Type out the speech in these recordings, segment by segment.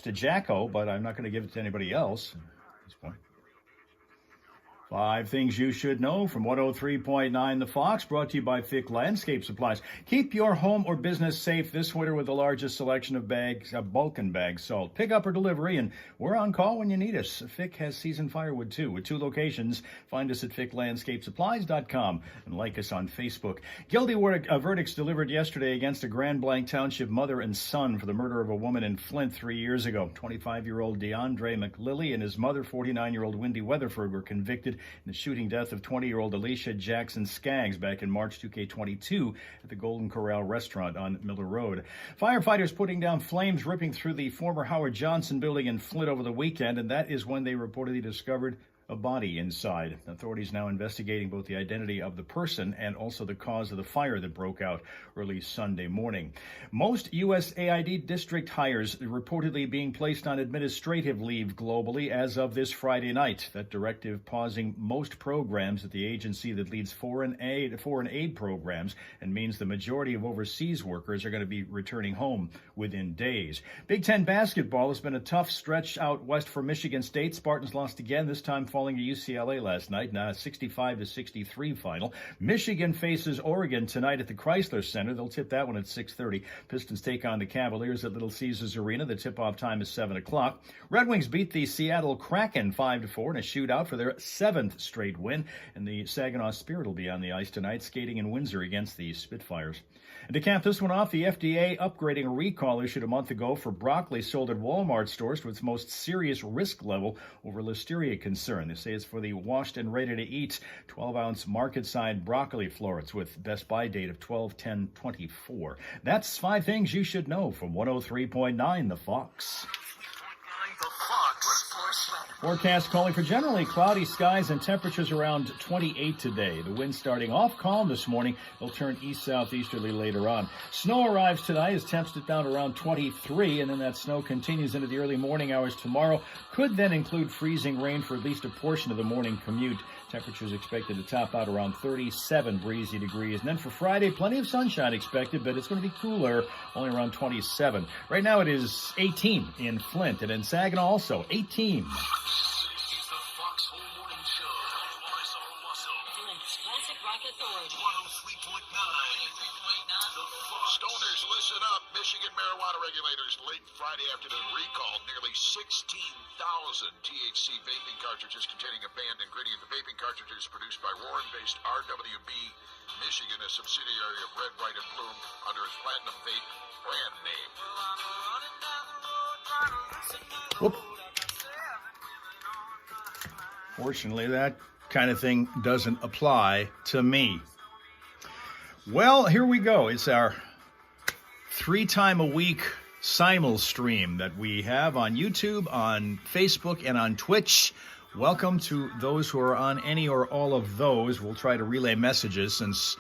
to Jacko, but I'm not going to give it to anybody else at this point. 5 things you should know from 103.9 The Fox, brought to you by Fick Landscape Supplies. Keep your home or business safe this winter with the largest selection of bags, bulk and bag salt. Pick up or delivery, and we're on call when you need us. Fick has seasoned firewood, too, with 2 locations. Find us at ficklandscapesupplies.com and like us on Facebook. Guilty verdicts delivered yesterday against a Grand Blanc Township mother and son for the murder of a woman in Flint 3 years ago. 25-year-old DeAndre McLilley and his mother, 49-year-old Wendy Weatherford, were convicted in the shooting death of 20-year-old Alicia Jackson Skaggs back in March 2K22 at the Golden Corral restaurant on Miller Road. Firefighters putting down flames ripping through the former Howard Johnson building in Flint over the weekend, and that is when they reportedly discovered a body inside. Authorities now investigating both the identity of the person and also the cause of the fire that broke out early Sunday morning. Most USAID district hires reportedly being placed on administrative leave globally as of this Friday night. That directive pausing most programs at the agency that leads foreign aid programs and means the majority of overseas workers are going to be returning home within days. Big Ten basketball has been a tough stretch out west for Michigan State. Spartans lost again, this time falling to UCLA last night, now a 65-63 final. Michigan faces Oregon tonight at the Chrysler Center. They'll tip that one at 6:30. Pistons take on the Cavaliers at Little Caesars Arena. The tip-off time is 7 o'clock. Red Wings beat the Seattle Kraken 5-4 in a shootout for their 7th straight win. And the Saginaw Spirit will be on the ice tonight, skating in Windsor against the Spitfires. And to cap this one off, the FDA upgrading a recall issued a month ago for broccoli sold at Walmart stores to its most serious risk level over listeria concern. They say it's for the washed and ready-to-eat 12-ounce market-side broccoli florets with best buy date of 12/10/24. That's 5 things you should know from 103.9 The Fox. Forecast calling for generally cloudy skies and temperatures around 28 today. The wind starting off calm this morning. It'll turn east-southeasterly later on. Snow arrives tonight as temps dip down around 23, and then that snow continues into the early morning hours tomorrow. Could then include freezing rain for at least a portion of the morning commute. Temperatures expected to top out around 37 breezy degrees. And then for Friday, plenty of sunshine expected, but it's going to be cooler, only around 27. Right now it is 18 in Flint, and in Saginaw also 18. Stoners, listen up. Michigan marijuana regulators late Friday afternoon recalled nearly 16,000 THC vaping cartridges containing a banned ingredient. The vaping cartridges produced by Warren-based RWB Michigan, a subsidiary of Red, White, and Bloom, under its Platinum Vape brand name. Whoop. Fortunately, that kind of thing doesn't apply to me. Well, here we go. It's our 3-time-a-week simul stream that we have on YouTube, on Facebook, and on Twitch. Welcome to those who are on any or all of those. We'll try to relay messages since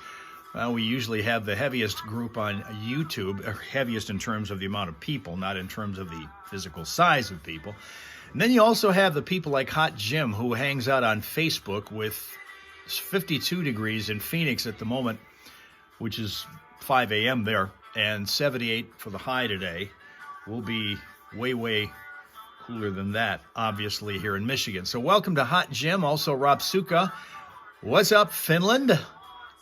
we usually have the heaviest group on YouTube, or heaviest in terms of the amount of people, not in terms of the physical size of people. And then you also have the people like Hot Jim, who hangs out on Facebook with 52 degrees in Phoenix at the moment, which is 5 a.m. there, and 78 for the high today. We'll be way, way cooler than that, obviously, here in Michigan. So welcome to Hot Jim, also Rapsuka. What's up, Finland?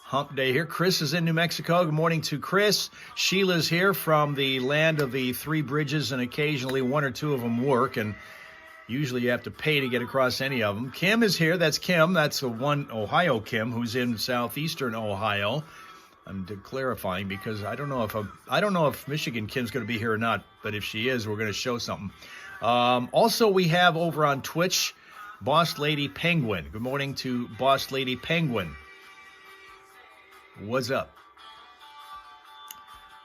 Hump day here. Chris is in New Mexico. Good morning to Chris. Sheila's here from the land of the 3 bridges, and occasionally 1 or 2 of them work, and usually you have to pay to get across any of them. Kim is here. That's Kim. That's the one Ohio Kim who's in southeastern Ohio. I'm clarifying because I don't know if Michigan Kim's going to be here or not, but if she is, we're going to show something. Also, we have over on Twitch, Boss Lady Penguin. Good morning to Boss Lady Penguin. What's up?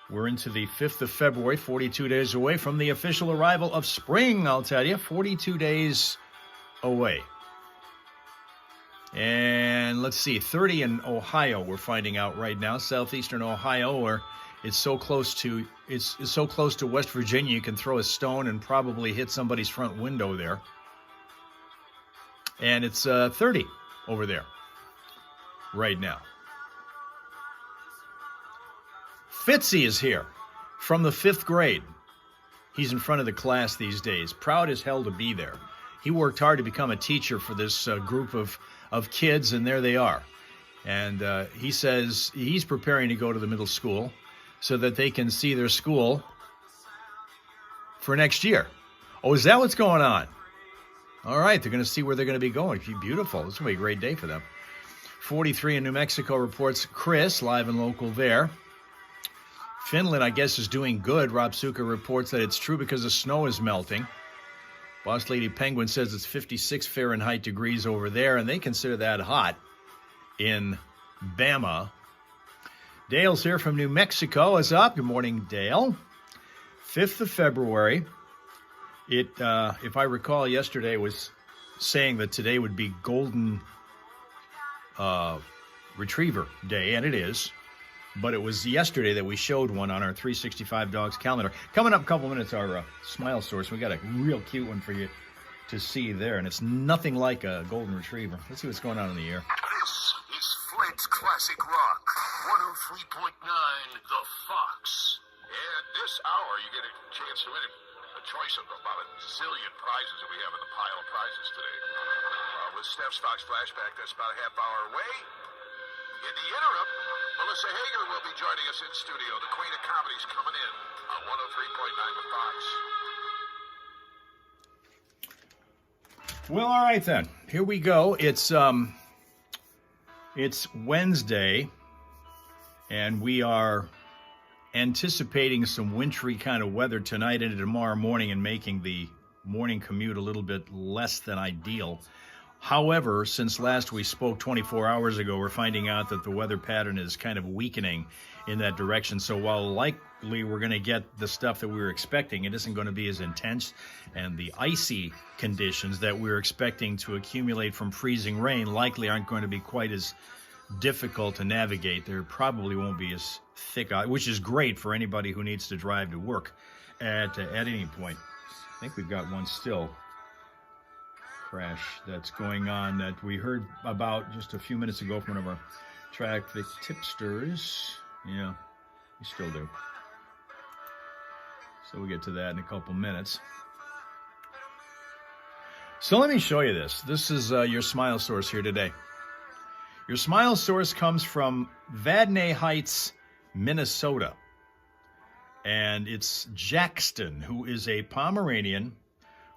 We're into the 5th of February, 42 days away from the official arrival of spring, I'll tell you. 42 days away. And let's see, 30 in Ohio, we're finding out right now, southeastern Ohio, where it's so close to West Virginia, you can throw a stone and probably hit somebody's front window there. And it's 30 over there right now. Fitzy is here from the 5th grade. He's in front of the class these days, proud as hell to be there. He worked hard to become a teacher for this group of kids, and there they are. And he says he's preparing to go to the middle school so that they can see their school for next year. Oh, is that what's going on? All right, they're going to see where they're going to be going. Beautiful. This will be a great day for them. 43 in New Mexico, reports Chris, live and local there. Finland, I guess, is doing good. Rob Suka reports that it's true because the snow is melting. Boss Lady Penguin says it's 56 Fahrenheit degrees over there, and they consider that hot in Bama. Dale's here from New Mexico. Is up. Good morning, Dale. 5th of February. It, if I recall, yesterday was saying that today would be Golden Retriever Day, and it is. But it was yesterday that we showed one on our 365 Dogs calendar. Coming up in a couple minutes, our Smile Source. We got a real cute one for you to see there, and it's nothing like a Golden Retriever. Let's see what's going on in the air. This is Flint's Classic Rock, 103.9 The Fox. And this hour, you get a chance to win a choice of about a zillion prizes that we have in the pile of prizes today. With Steph's Fox Flashback, that's about a half hour away. In the interim, Melissa Hager will be joining us in studio. The Queen of Comedy's coming in on 103.9 The Fox. Well, all right then. Here we go. It's Wednesday, and we are anticipating some wintry kind of weather tonight into tomorrow morning and making the morning commute a little bit less than ideal. However, since last we spoke 24 hours ago, we're finding out that the weather pattern is kind of weakening in that direction. So while likely we're going to get the stuff that we were expecting, it isn't going to be as intense. And the icy conditions that we're expecting to accumulate from freezing rain likely aren't going to be quite as difficult to navigate. There probably won't be as thick, which is great for anybody who needs to drive to work at any point. I think we've got one still. Crash that's going on that we heard about just a few minutes ago from one of our traffic tipsters. Yeah, we still do. So we'll get to that in a couple minutes. So let me show you this. This is your Smile Source here today. Your Smile Source comes from Vadnais Heights, Minnesota. And it's Jackson, who is a Pomeranian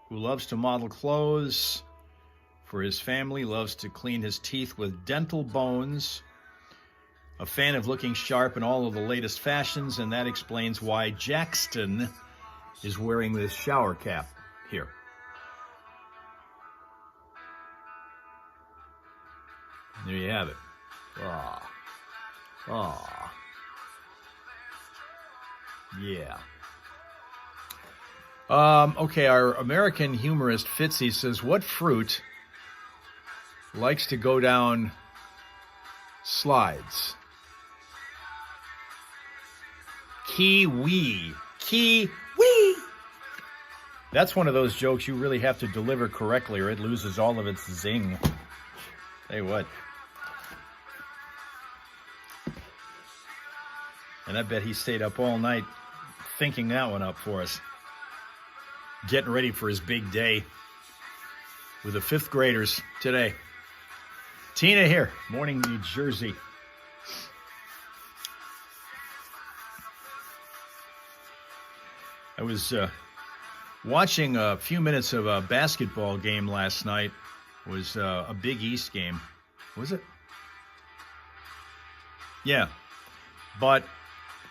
who loves to model clothes for his family, loves to clean his teeth with dental bones, a fan of looking sharp in all of the latest fashions, and that explains why Jackson is wearing this shower cap here. There you have it. Yeah. Okay, our American humorist Fitzy says, what fruit likes to go down slides? Kiwi. Kiwi. That's one of those jokes you really have to deliver correctly or it loses all of its zing. Hey, what? And I bet he stayed up all night thinking that one up for us. Getting ready for his big day with the 5th graders today. Tina here, Morning, New Jersey. I was watching a few minutes of a basketball game last night. It was a Big East game. Was it? Yeah. But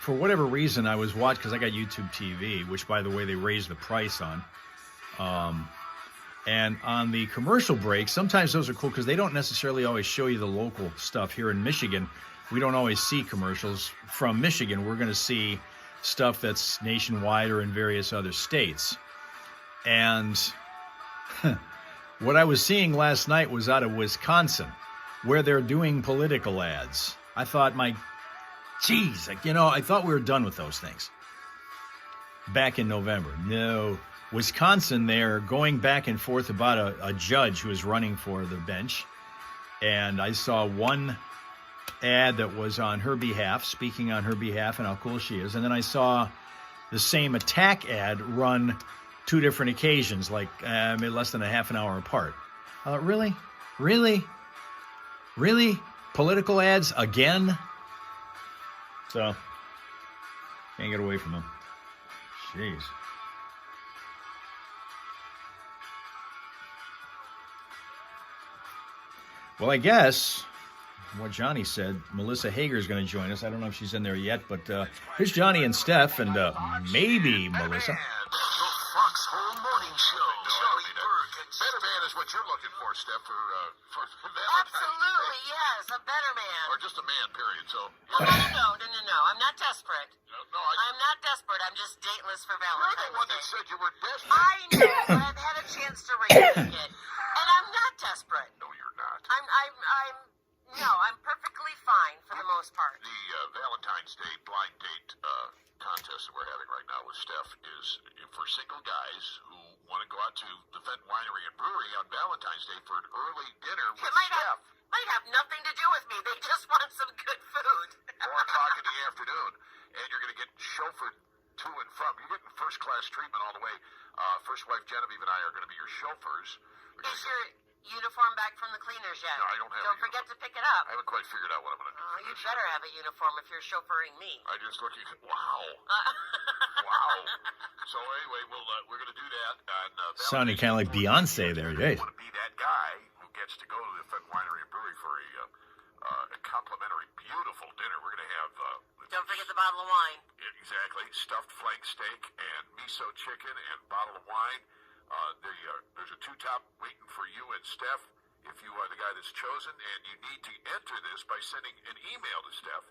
for whatever reason, I was watching, because I got YouTube TV, which, by the way, they raised the price on. And on the commercial break, sometimes those are cool because they don't necessarily always show you the local stuff. Here in Michigan, we don't always see commercials from Michigan. We're going to see stuff that's nationwide or in various other states. And what I was seeing last night was out of Wisconsin, where they're doing political ads. I thought, geez, I thought we were done with those things back in November. No. Wisconsin, they're going back and forth about a judge who is running for the bench. And I saw one ad that was on her behalf, speaking on her behalf and how cool she is. And then I saw the same attack ad run 2 different occasions, like maybe less than a half an hour apart. Really? Really? Really? Political ads again? So, can't get away from them. Jeez. Well, I guess what Johnny said, Melissa Hager is going to join us. I don't know if she's in there yet, but here's Johnny and Steph, and maybe Melissa. Fox Home Morning Show. Better man is what you're looking for, Steph, for Valentine's Absolutely, Day. yes, a better man. Or just a man, period. So. No. I'm not desperate. No, I'm not desperate. I'm just dateless for Valentine's You're the one that Day. said you were desperate. I know, but I've had a chance to rethink it, and I'm not desperate. No, you're not. I'm perfectly fine for the most part. The Valentine's Day blind date contest that we're having right now with Steph is for single guys who want to go out to the Fenton Winery and Brewery on Valentine's Day for an early dinner with Steph. Might have nothing to do with me. They just want some good food. 4 o'clock in the afternoon, and you're going to get chauffeured to and from. You're getting first-class treatment all the way. First wife Genevieve and I are going to be your chauffeurs. Is your uniform back from the cleaners yet? No, I don't have Don't a forget uniform. to pick it up. I haven't quite figured out what I'm going to do. Oh, you'd better have a uniform if you're chauffeuring me. I just look at wow. Wow. So anyway, we're going to do that. On, Sounding kind of like Beyonce there, I want to be that guy who gets to go to the Fenton Winery and Brewery for a complimentary, beautiful dinner. We're going to have... Don't forget the bottle of wine. Exactly. Stuffed flank steak and miso chicken and bottle of wine. There's a 2-top waiting for you and Steph if you are the guy that's chosen, and you need to enter this by sending an email to Steph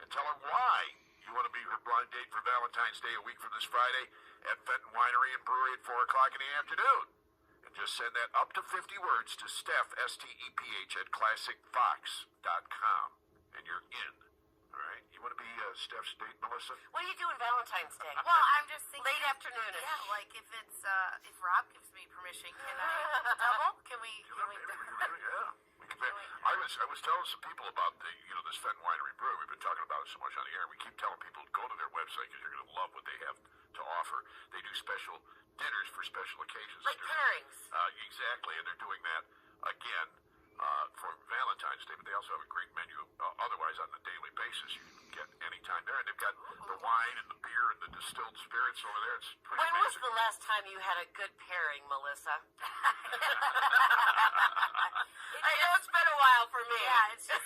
and tell her why you want to be her blind date for Valentine's Day a week from this Friday at Fenton Winery and Brewery at 4 o'clock in the afternoon. And just send that up to 50 words to Steph, S-T-E-P-H, at classicfox.com, and you're in. All right? You want to be Steph's date, Melissa? What are you doing Valentine's Day? Well, I'm just thinking Late afternoon. Yeah, like if it's if Rob gives me permission, can I double? Can we? Yeah. We can pay. I was telling some people about this Fenton Winery Brewery. We've been talking about it so much on the air. We keep telling people to go to their website because you're going to love what they have to offer. They do special dinners for special occasions. Like pairings. Exactly, and they're doing that again for Valentine's Day, but they also have a great menu otherwise on a daily basis. You can get anytime there, and they've got the wine and the beer and the distilled spirits over there. It's pretty When was amazing. the last time you had a good pairing, Melissa? I know it's been a while for me. Yeah, it just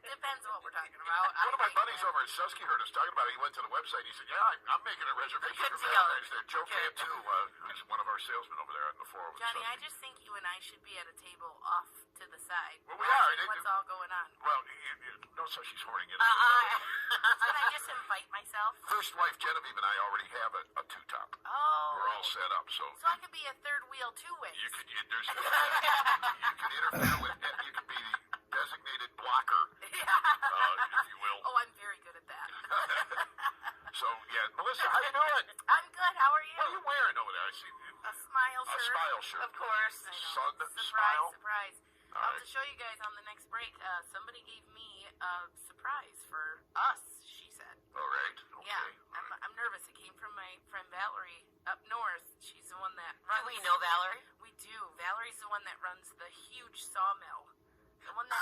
depends on what we're talking about. One of my buddies over at Susky heard us talking about it. He went to the website. He said, "Yeah, I'm making a reservation Good for deal. Valentine's Day." Joe can too, who's one of our salesmen over there on the floor. Johnny, I just think you and I should be at a table off to the side. Well, we are. What's all going on? Well, no, so she's hoarding it. Can I just invite myself? First wife Genevieve and I already have a 2-top. Oh. We're all set up, so I could be a third wheel 2 ways. you could interfere with. You could be the designated blocker, if you will. Oh, I'm very good at that. So yeah, Melissa, how you doing? I'm good. How are you? What are you wearing over there? I see A smile a shirt. smile shirt. Of course. I know. Sun Surprise, smile. surprise. All I'll right. have to show you guys on the next break. Somebody gave me a surprise for us, she said. All right. Okay. Yeah, I'm nervous. It came from my friend Valerie up north. She's the one that runs. Do we know Valerie? We do. Valerie's the one that runs the huge sawmill. The one that.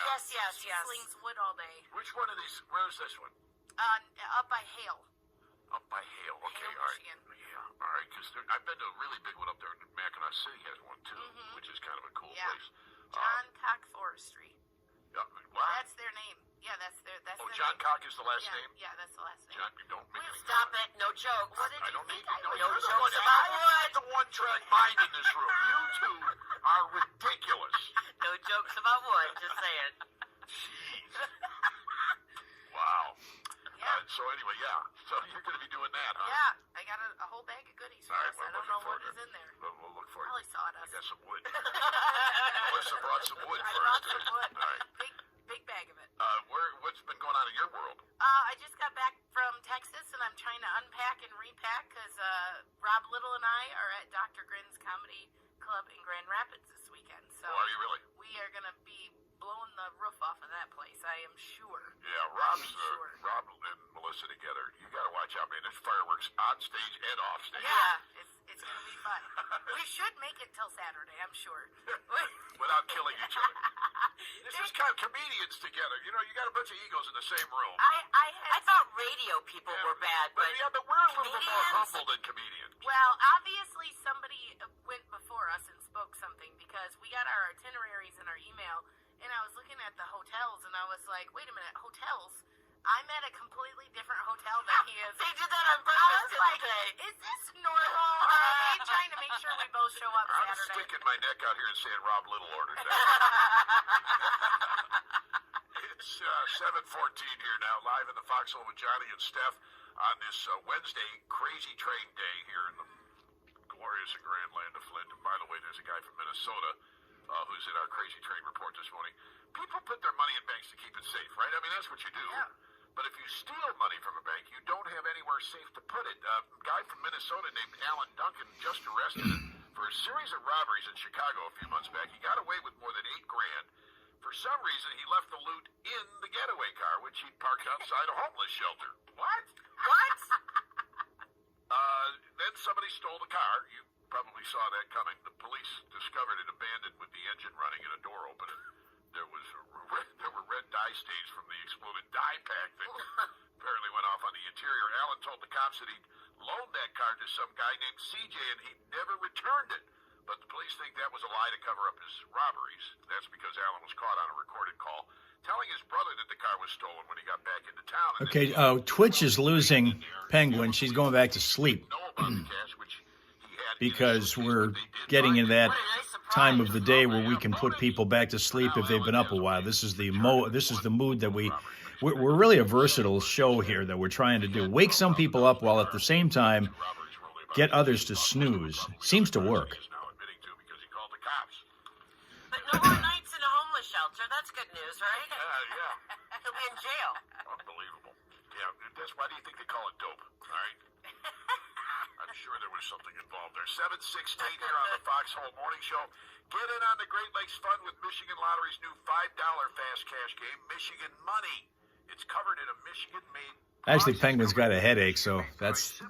Yes. She slings wood all day. Which one of these? Where's this one? Up by Hale. Up by Hale. Okay. Hale, All right. Michigan. Yeah. All right. Because I've been to a really big one up there. Mackinac City has one too, which is kind of a cool Yeah. place. John Cock Forestry. What? That's their name. Yeah, that's their. That's Oh, their John name. Cock is the last Yeah, name. yeah, that's the last name. John, you don't make me. Stop it. No joke. What did I you don't think need. I No, would? you're the one. jokes about I'm the one-track mind in this room. You two are ridiculous. No jokes about wood. Just saying. Jeez. Wow. Yeah. So anyway, yeah. So you're going to be doing that, huh? Yeah, I got a whole bag of goodies for All right, us. well, I don't looking know what forward is to in there. We'll look for it. Probably I sawdust. got some wood. Melissa brought some wood I for brought us. some wood. All right. Big bag of it. What's been going on in your world? I just got back from Texas, and I'm trying to unpack and repack because Rob Little and I are at Dr. Grin's Comedy Club in Grand Rapids this weekend. So Oh, are you really? we are going to be blowing the roof off of that place. I am sure. Yeah, Rob and Melissa together. You got to watch out, man. There's fireworks on stage and off stage. Yeah, it's going to be fun. We should make it till Saturday, I'm sure. Without killing each other. This is kind of comedians together. You know, you got a bunch of egos in the same room. I thought radio people were bad, but but we're a little bit more comedians? humble than comedians. Well, obviously somebody went before us and spoke something because we got our itineraries in our email, and I was looking at the hotels, and I was like, wait a minute, hotels? I'm at a completely different hotel than he is. They did that on I purpose, was like, didn't they? is this normal? Or are they trying to make sure we both show up I'm Saturday? sticking my neck out here and saying Rob Little ordered that. It's 7:14 here now, live in the Foxhole with Johnny and Steph on this Wednesday crazy train day here in the glorious and grand land of Flint. And by the way, there's a guy from Minnesota who's in our crazy train report this morning. People put their money in banks to keep it safe, right? I mean, that's what you do. Yeah. But if you steal money from a bank, you don't have anywhere safe to put it. A guy from Minnesota named Alan Duncan just arrested for a series of robberies in Chicago a few months back. He got away with more than $8,000. For some reason, he left the loot in the getaway car, which he parked outside a homeless shelter. What? What? Then somebody stole the car. You probably saw that coming. The police discovered it abandoned with the engine running and a door open. There were red dye stains from the exploded dye pack that apparently went off on the interior. Alan told the cops that he'd loaned that car to some guy named CJ and he never returned it. But the police think that was a lie to cover up his robberies. That's because Alan was caught on a recorded call telling his brother that the car was stolen when he got back into town. And Okay, Twitch is losing Penguin. She's going back to sleep because we're getting in that time of the day where we can put people back to sleep if they've been up a while. This is the mood that we're really a versatile show here that we're trying to do. Wake some people up while at the same time get others to snooze. Seems to work. But no more nights in a homeless shelter. That's good news, right? Yeah. He'll be in jail. Unbelievable. Yeah, why do you think they call it dope? All right. I'm sure there was something involved there. 7:16 here on the Foxhole Morning Show. Get in on the Great Lakes Fun with Michigan Lottery's new $5 fast cash game, Michigan Money. It's covered in a Michigan-made... Actually, Penguin's got a headache, so that's...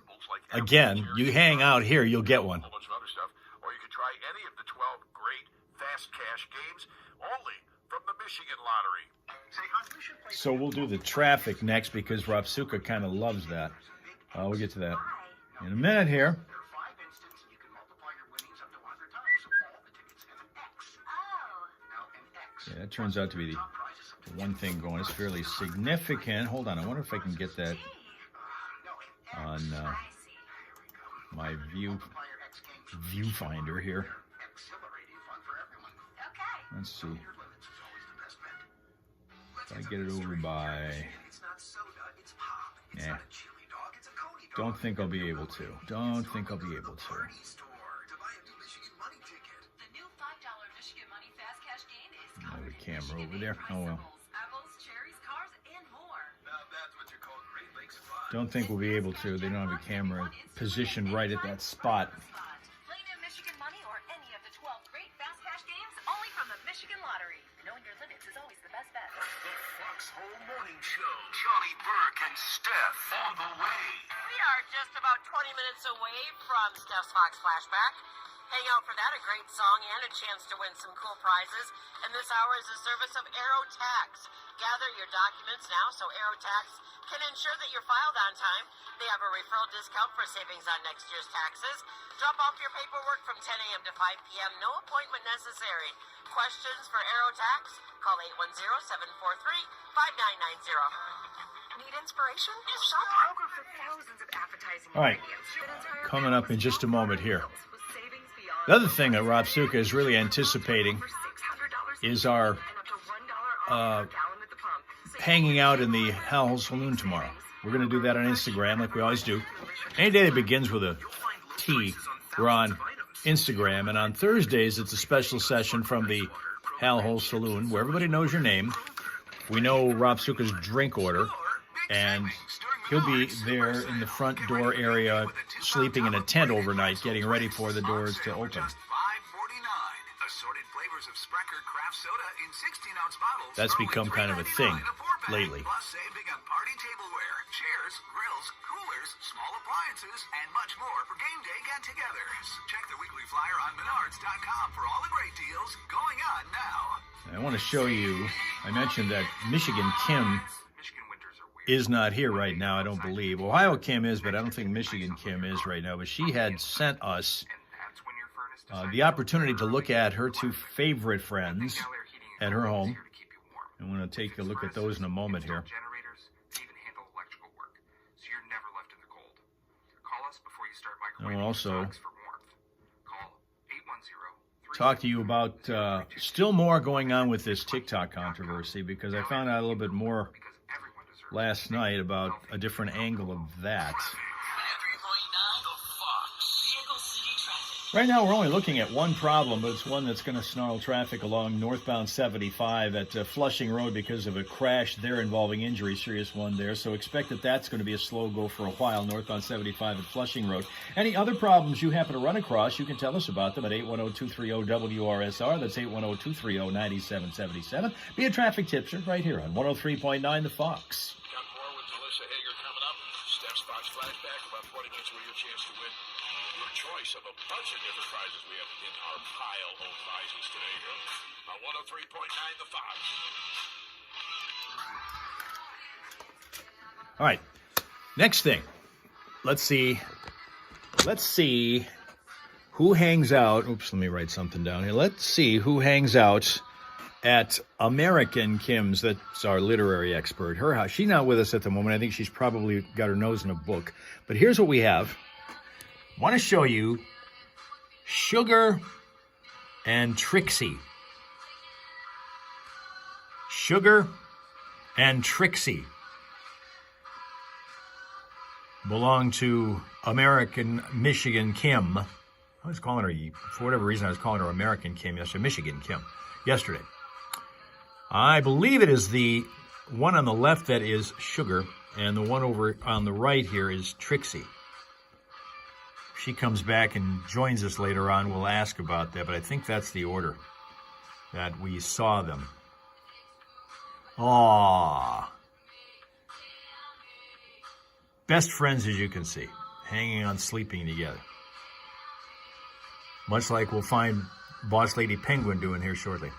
Again, you hang out here, you'll get one. A bunch of other stuff. Or you can try any of the 12 great fast cash games only from the Michigan Lottery. So we'll do the traffic next because Rapsuka kind of loves that. We'll get to that in a minute here. Yeah, that turns out to be the one thing going. It's fairly significant. Hold on, I wonder if I can get that on my viewfinder here. Let's see. If I get it over by... Yeah. Don't think I'll be able to. Don't think I'll be able to. Oh, the camera over there. Oh, well. Don't think we'll be able to. They don't have a camera positioned right at that spot. Play new Michigan Money or any of the 12 great fast cash games only from the Michigan Lottery. Knowing your limits is always the best bet. The Foxhole Morning Show. Johnny Burke and Steph on the way. We are just about 20 minutes away from Steph's Fox Flashback. Hang out for that, a great song and a chance to win some cool prizes. And this hour is a service of AeroTax. Gather your documents now so AeroTax can ensure that you're filed on time. They have a referral discount for savings on next year's taxes. Drop off your paperwork from 10 a.m. to 5 p.m. No appointment necessary. Questions for AeroTax? Call 810-743-5990. Need inspiration? Shop Kroger for thousands of appetizing All right, ingredients. coming up in just a moment here. The other thing that Rapsuka is really anticipating is our hanging out in the Hal Saloon tomorrow. We're going to do that on Instagram like we always do. Any day that begins with a T, we're on Instagram. And on Thursdays, it's a special session from the Hal Saloon where everybody knows your name. We know Rapsuka's drink order. And he'll be there in the front door area, sleeping in a tent overnight, getting ready for the doors to open. $5.49. Assorted flavors of Sprecher craft soda in 16-ounce bottles. That's for only become kind of a thing $3.99 a 4-pack. lately. Plus, save big on party tableware, chairs, grills, coolers, small appliances, and much more for game day get-togethers. Check the weekly flyer on Menards.com for all the great deals going on now. I want to show you, I mentioned that Michigan Kim is not here right now, I don't believe. Ohio Kim is, but I don't think Michigan Kim is right now. But she had sent us the opportunity to look at her two favorite friends at her home. I'm going to take a look at those in a moment here. And we'll also talk to you about still more going on with this TikTok controversy, because I found out a little bit more last night about a different angle of that. Right now, we're only looking at one problem, but it's one that's going to snarl traffic along northbound 75 at Flushing Road because of a crash there involving injury, serious one there. So expect that that's going to be a slow go for a while, northbound 75 at Flushing Road. Any other problems you happen to run across, you can tell us about them at 810-230-WRSR. That's 810-230-9777. Be a traffic tipster right here on 103.9 The Fox. Got more with Melissa Hager coming up. Steph's Fox Flashback, about 20 minutes with your chance to win your choice of a bunch of different prizes we have in our pile of prizes today here on 103.9 The Fox. All right, next thing. Let's see who hangs out. Oops, let me write something down here. Let's see who hangs out at American Kim's. That's our literary expert. Her house. She's not with us at the moment. I think she's probably got her nose in a book. But here's what we have. I want to show you Sugar and Trixie. Sugar and Trixie belong to American Michigan Kim. I was calling her, for whatever reason, I was calling her American Kim yesterday, Michigan Kim, yesterday. I believe it is the one on the left that is Sugar, and the one over on the right here is Trixie. If she comes back and joins us later on, we'll ask about that, but I think that's the order that we saw them. Aww. Best friends, as you can see, hanging on, sleeping together. Much like we'll find Boss Lady Penguin doing here shortly.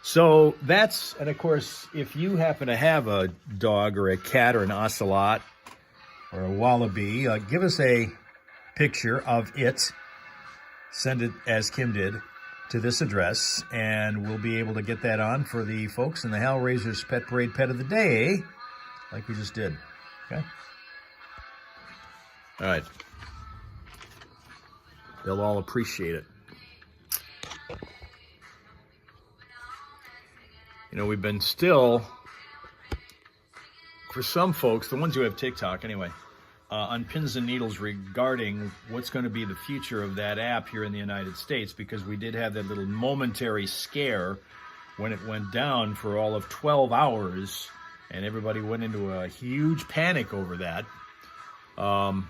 So that's, and of course, if you happen to have a dog or a cat or an ocelot or a wallaby, give us a picture of it. Send it, as Kim did, to this address, and we'll be able to get that on for the folks in the Hellraiser's Pet Parade Pet of the Day, like we just did. Okay? All right. They'll all appreciate it. You know, we've been still, for some folks, the ones who have TikTok anyway, on pins and needles regarding what's going to be the future of that app here in the United States, because we did have that little momentary scare when it went down for all of 12 hours, and everybody went into a huge panic over that. And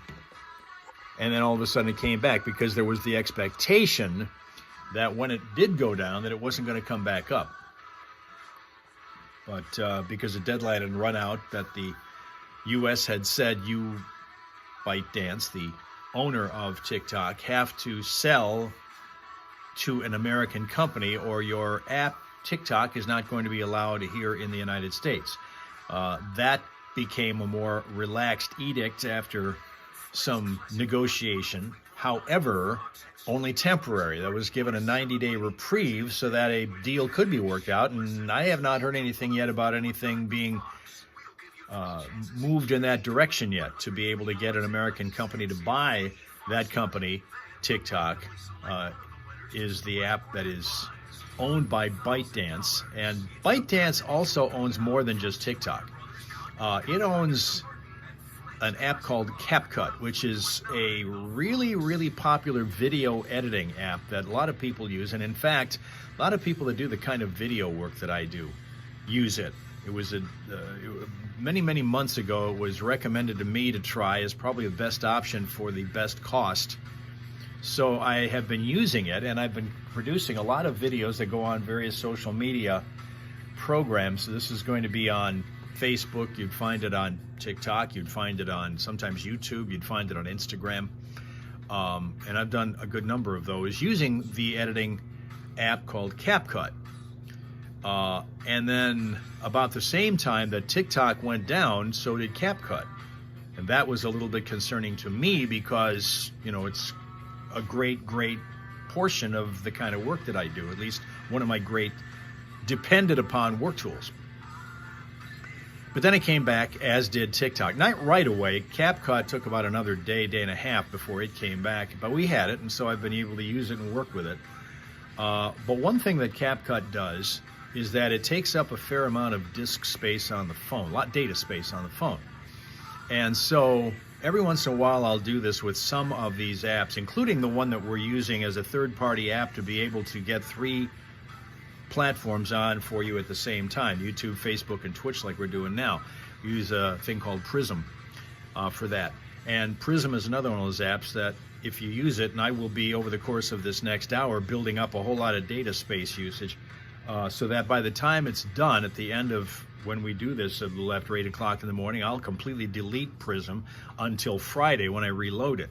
then all of a sudden it came back because there was the expectation that when it did go down that it wasn't going to come back up. But because the deadline had run out, that the U.S. had said, you, ByteDance, the owner of TikTok, have to sell to an American company or your app, TikTok, is not going to be allowed here in the United States. That became a more relaxed edict after some negotiation. However, only temporary. That was given a 90-day reprieve so that a deal could be worked out, and I have not heard anything yet about anything being moved in that direction yet, to be able to get an American company to buy that company. TikTok is the app that is owned by ByteDance, and ByteDance also owns more than just TikTok. It owns an app called CapCut, which is a really, really popular video editing app that a lot of people use. And in fact, a lot of people that do the kind of video work that I do use it. It was many, many months ago, it was recommended to me to try as probably the best option for the best cost So I have been using it, and I've been producing a lot of videos that go on various social media programs. So this is going to be on Facebook. You'd find it on TikTok. You'd find it on sometimes YouTube. You'd find it on Instagram. And I've done a good number of those using the editing app called CapCut. And then about the same time that TikTok went down, so did CapCut. And that was a little bit concerning to me because, you know, it's a great portion of the kind of work that I do, at least one of my great depended upon work tools. But then it came back, as did TikTok. Not right away. CapCut took about another day and a half before it came back. But we had it, and so I've been able to use it and work with it. But one thing that CapCut does is that it takes up a fair amount of disk space on the phone, a lot of data space on the phone. And so every once in a while I'll do this with some of these apps, including the one that we're using as a third-party app to be able to get 3 platforms on for you at the same time, YouTube, Facebook, and Twitch, like we're doing now. We use a thing called Prism for that. And Prism is another one of those apps that if you use it, and I will be over the course of this next hour building up a whole lot of data space usage, so that by the time it's done at the end of when we do this a little after 8 o'clock in the morning, I'll completely delete Prism until Friday when I reload it.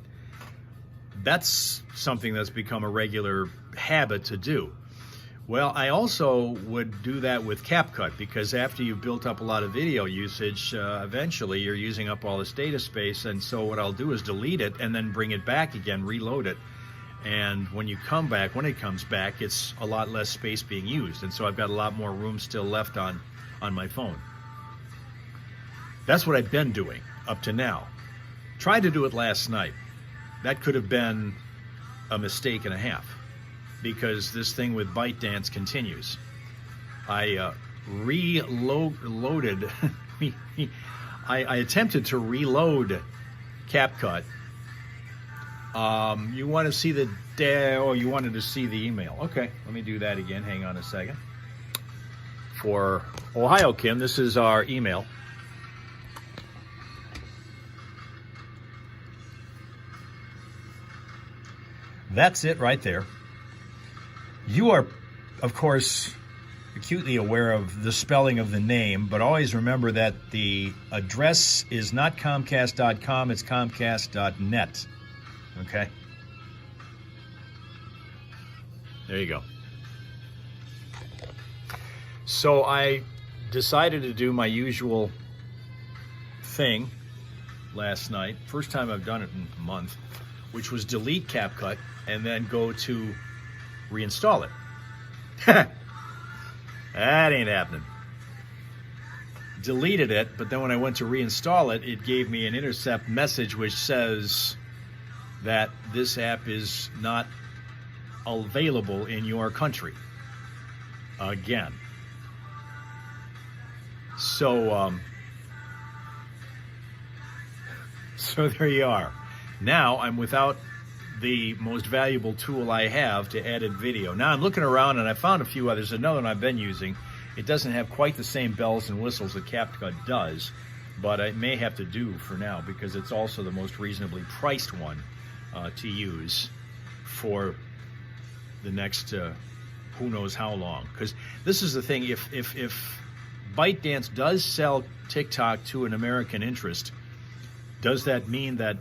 That's something that's become a regular habit to do. Well, I also would do that with CapCut, because after you've built up a lot of video usage, eventually you're using up all this data space, and so what I'll do is delete it and then bring it back again, reload it. And when it comes back, it's a lot less space being used, and so I've got a lot more room still left on my phone. That's what I've been doing up to now. Tried to do it last night. That could have been a mistake and a half, because this thing with ByteDance continues. I reloaded. I attempted to reload CapCut. You want to see you wanted to see the email. Okay, let me do that again. Hang on a second. For Ohio Kim, this is our email. That's it right there. You are, of course, acutely aware of the spelling of the name, but always remember that the address is not Comcast.com, it's Comcast.net. Okay? There you go. So I decided to do my usual thing last night. First time I've done it in a month, which was delete CapCut and then go to reinstall it. That ain't happening. Deleted it, but then when I went to reinstall it, it gave me an intercept message which says that this app is not available in your country. Again. So there you are. Now I'm without the most valuable tool I have to edit video. Now I'm looking around and I found a few others. Another one I've been using. It doesn't have quite the same bells and whistles that CapCut does, but it may have to do for now because it's also the most reasonably priced one to use for the next who knows how long. Because this is the thing, if ByteDance does sell TikTok to an American interest, does that mean that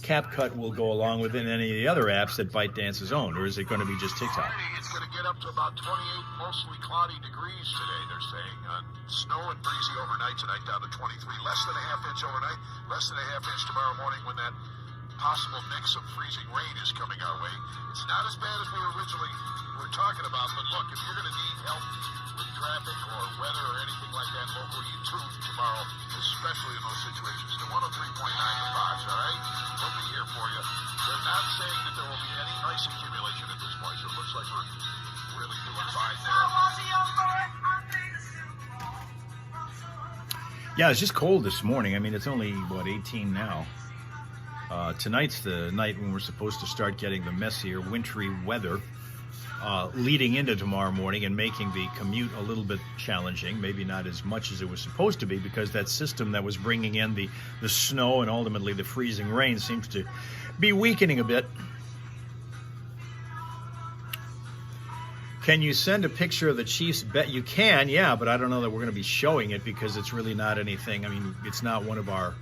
CapCut will go along with it and any of the other apps that ByteDance has owned, or is it going to be just TikTok? It's going to get up to about 28, mostly cloudy degrees today, they're saying. Snow and breezy overnight tonight, down to 23. Less than a half inch overnight, less than a half inch tomorrow morning when that possible mix of freezing rain is coming our way. It's not as bad as we originally were talking about, but look, if you're going to need help with traffic or weather or anything like that locally, you tune tomorrow, especially in those situations, to 103.9 The Fox, all right? We'll be here for you. They're not saying that there will be any ice accumulation at this point, so it looks like we're really doing fine there. Yeah, it's just cold this morning. I mean, it's only, 18 now. Tonight's the night when we're supposed to start getting the messier, wintry weather leading into tomorrow morning and making the commute a little bit challenging, maybe not as much as it was supposed to be, because that system that was bringing in the snow and ultimately the freezing rain seems to be weakening a bit. Can you send a picture of the Chiefs bet? You can, yeah, but I don't know that we're going to be showing it because it's really not anything. I mean, it's not one of our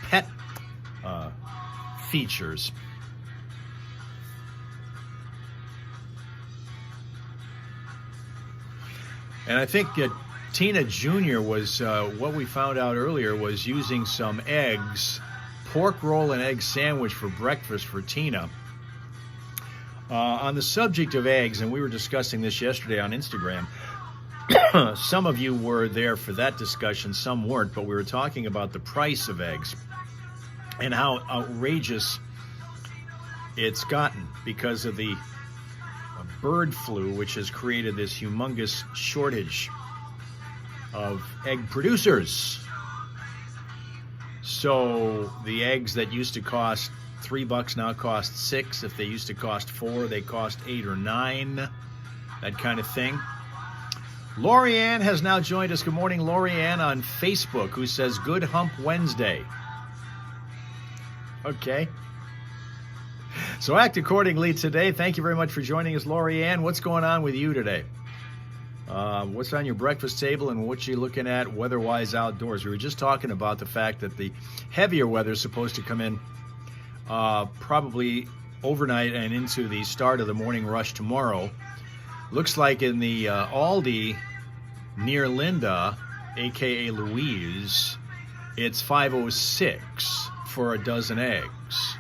pet features. And I think Tina Jr. was, what we found out earlier, was using some eggs, pork roll and egg sandwich for breakfast for Tina. On the subject of eggs, and we were discussing this yesterday on Instagram, some of you were there for that discussion, some weren't, but we were talking about the price of eggs and how outrageous it's gotten because of the bird flu, which has created this humongous shortage of egg producers. So the eggs that used to cost $3 now cost $6. If they used to cost $4, they cost $8 or $9. That kind of thing. Lorianne has now joined us. Good morning, Lorianne on Facebook, who says, "Good Hump Wednesday." Okay. So act accordingly today. Thank you very much for joining us, Lorianne. What's going on with you today? What's on your breakfast table and what you looking at weather-wise outdoors? We were just talking about the fact that the heavier weather is supposed to come in probably overnight and into the start of the morning rush tomorrow. Looks like in the Aldi near Linda, a.k.a. Louise, it's 506 for a dozen eggs.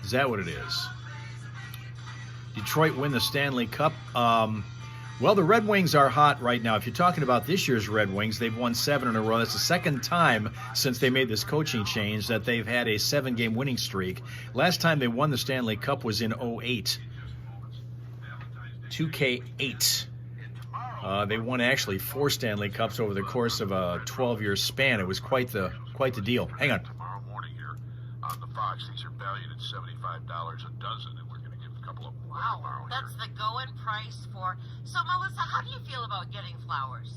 Is that what it is? Detroit win the Stanley Cup. Well, the Red Wings are hot right now. If you're talking about this year's Red Wings, they've won 7 in a row. That's the second time since they made this coaching change that they've had a 7-game winning streak. Last time they won the Stanley Cup was in 2008. 2K8. They won actually 4 Stanley Cups over the course of a 12-year span. It was quite the deal. Hang on. Tomorrow morning here on the Fox, these are valued at $75 a dozen, and we're going to give a couple of them away tomorrow here. That's the going price for. So, Melissa, how do you feel about getting flowers?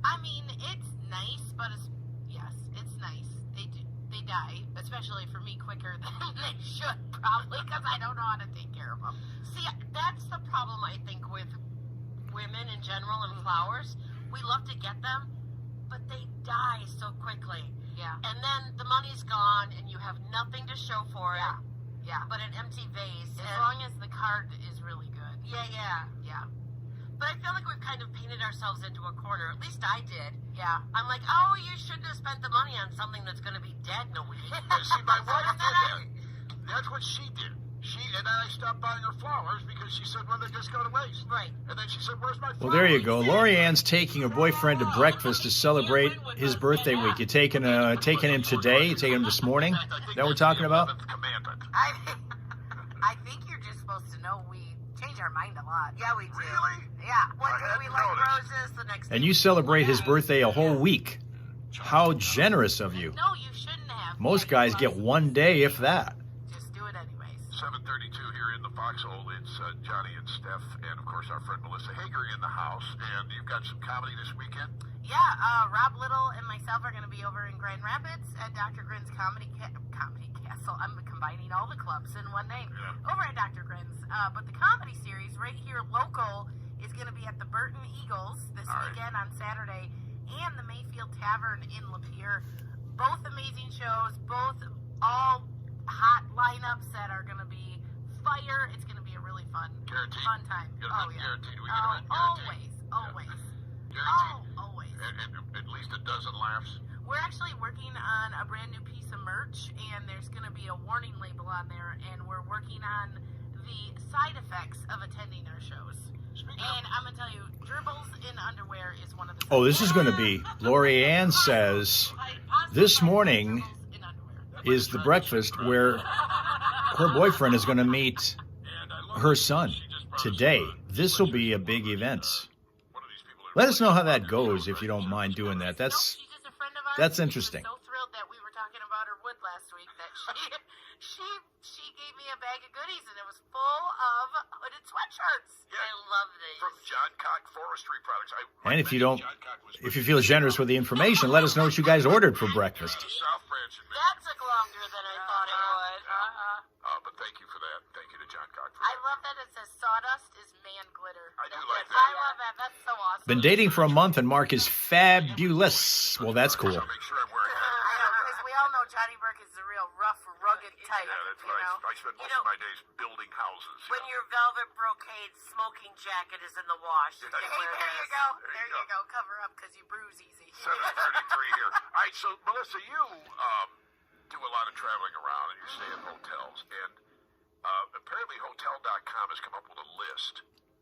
I mean, it's nice, but it's nice. They die, especially for me, quicker than they should, probably, because I don't know how to take care of them. See, that's the problem, I think, with women in general and flowers. We love to get them, but they die so quickly. Yeah. And then the money's gone, and you have nothing to show for it. Yeah. But an empty vase. As long as the card is really good. Yeah. But I feel like we've kind of painted ourselves into a corner. At least I did. Yeah. I'm like, oh, you shouldn't have spent the money on something that's going to be dead in a week. See, my wife did that. That's what she did. She and I stopped buying her flowers because she said, well, they just go to waste. Right. And then she said, where's my flowers? Well, there you go. Lorianne's taking her boyfriend to breakfast to celebrate his birthday week. You taking him today? You taking him this morning? Is that what we're talking about? Commandment. I think you're just supposed to know we change our mind a lot. Yeah, we do. Really? Yeah. One I day we hadn't like noticed. roses, the next And day you celebrate his birthday a whole week. How generous of you. No, you shouldn't have. Most guys get one day, if that. Just do it anyways. 7:32 here in the foxhole. It's Johnny and Steph, and of course our friend Melissa Hager in the house. And you've got some comedy this weekend. Yeah, Rob Little and myself are going to be over in Grand Rapids at Dr. Grin's Comedy Castle. I'm combining all the clubs in one name. Yeah. Over at Dr. Grin's. But the comedy series right here local is going to be at the Burton Eagles this All right. weekend on Saturday and the Mayfield Tavern in Lapeer. Both amazing shows, both all hot lineups that are going to be fire. It's going to be a really fun time. Get Oh, a yeah. guaranteed. We get a guaranteed. Always. Guaranteed. Always. And at least a dozen laughs. We're actually working on a brand new piece of merch, and there's going to be a warning label on there, and we're working on the side effects of attending our shows. And I'm going to tell you, gerbils in underwear is one of the... Oh, this is going to be, Lorianne says, this morning is the breakfast where her boyfriend is going to meet her son today. This will be a big event. Let us know how that goes if you don't mind doing that. That's interesting. She was so thrilled that we were talking about her wood last week that she gave me a bag of goodies, and it was full of hooded sweatshirts. Yeah. I love these. From John Cock Forestry Products. And if you feel generous with the information, let us know what you guys ordered for breakfast. South Branch in That took longer than I thought it would. But thank you for that. Thank you to John Johncock for I that. love that it says sawdust is man glitter. I do like that. I love that. That's so awesome. Been dating for a month, and Mark is fabulous. Well, that's cool. So make sure I'm wearing that. I know, because we all know Johnny Burke is the real rough, rugged type. Yeah, that's you what know? I spend most know, of my days building houses. When your velvet brocade smoking jacket is in the wash, you Yeah. can Hey, wear there you this. go. There There you you go. Cover up because you bruise easy. 7:33 here. All right, so Melissa, you do a lot of traveling around and you stay in hotels, and apparently Hotel.com has come up with a list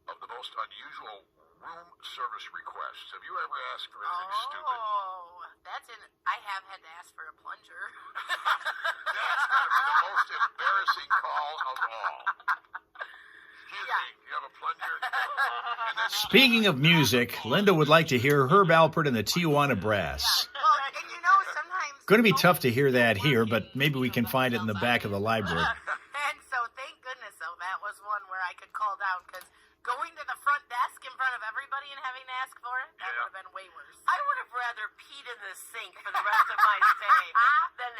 of the most unusual room service requests. Have you ever asked for anything stupid? Oh, that's in. I have had to ask for a plunger. That's got to be the most embarrassing call of all. Excuse me, you have a plunger? And then Speaking of music, Linda would like to hear Herb Alpert and the Tijuana Brass. Well, and you know, sometimes. Going to be tough to hear that here, but maybe we can find it in the back of the library. And so, thank goodness, though, that was one where I could call down because going to the front desk in front of everybody and having to ask for it, that Yeah. would have been way worse. I would have rather peed in the sink for the rest of my stay than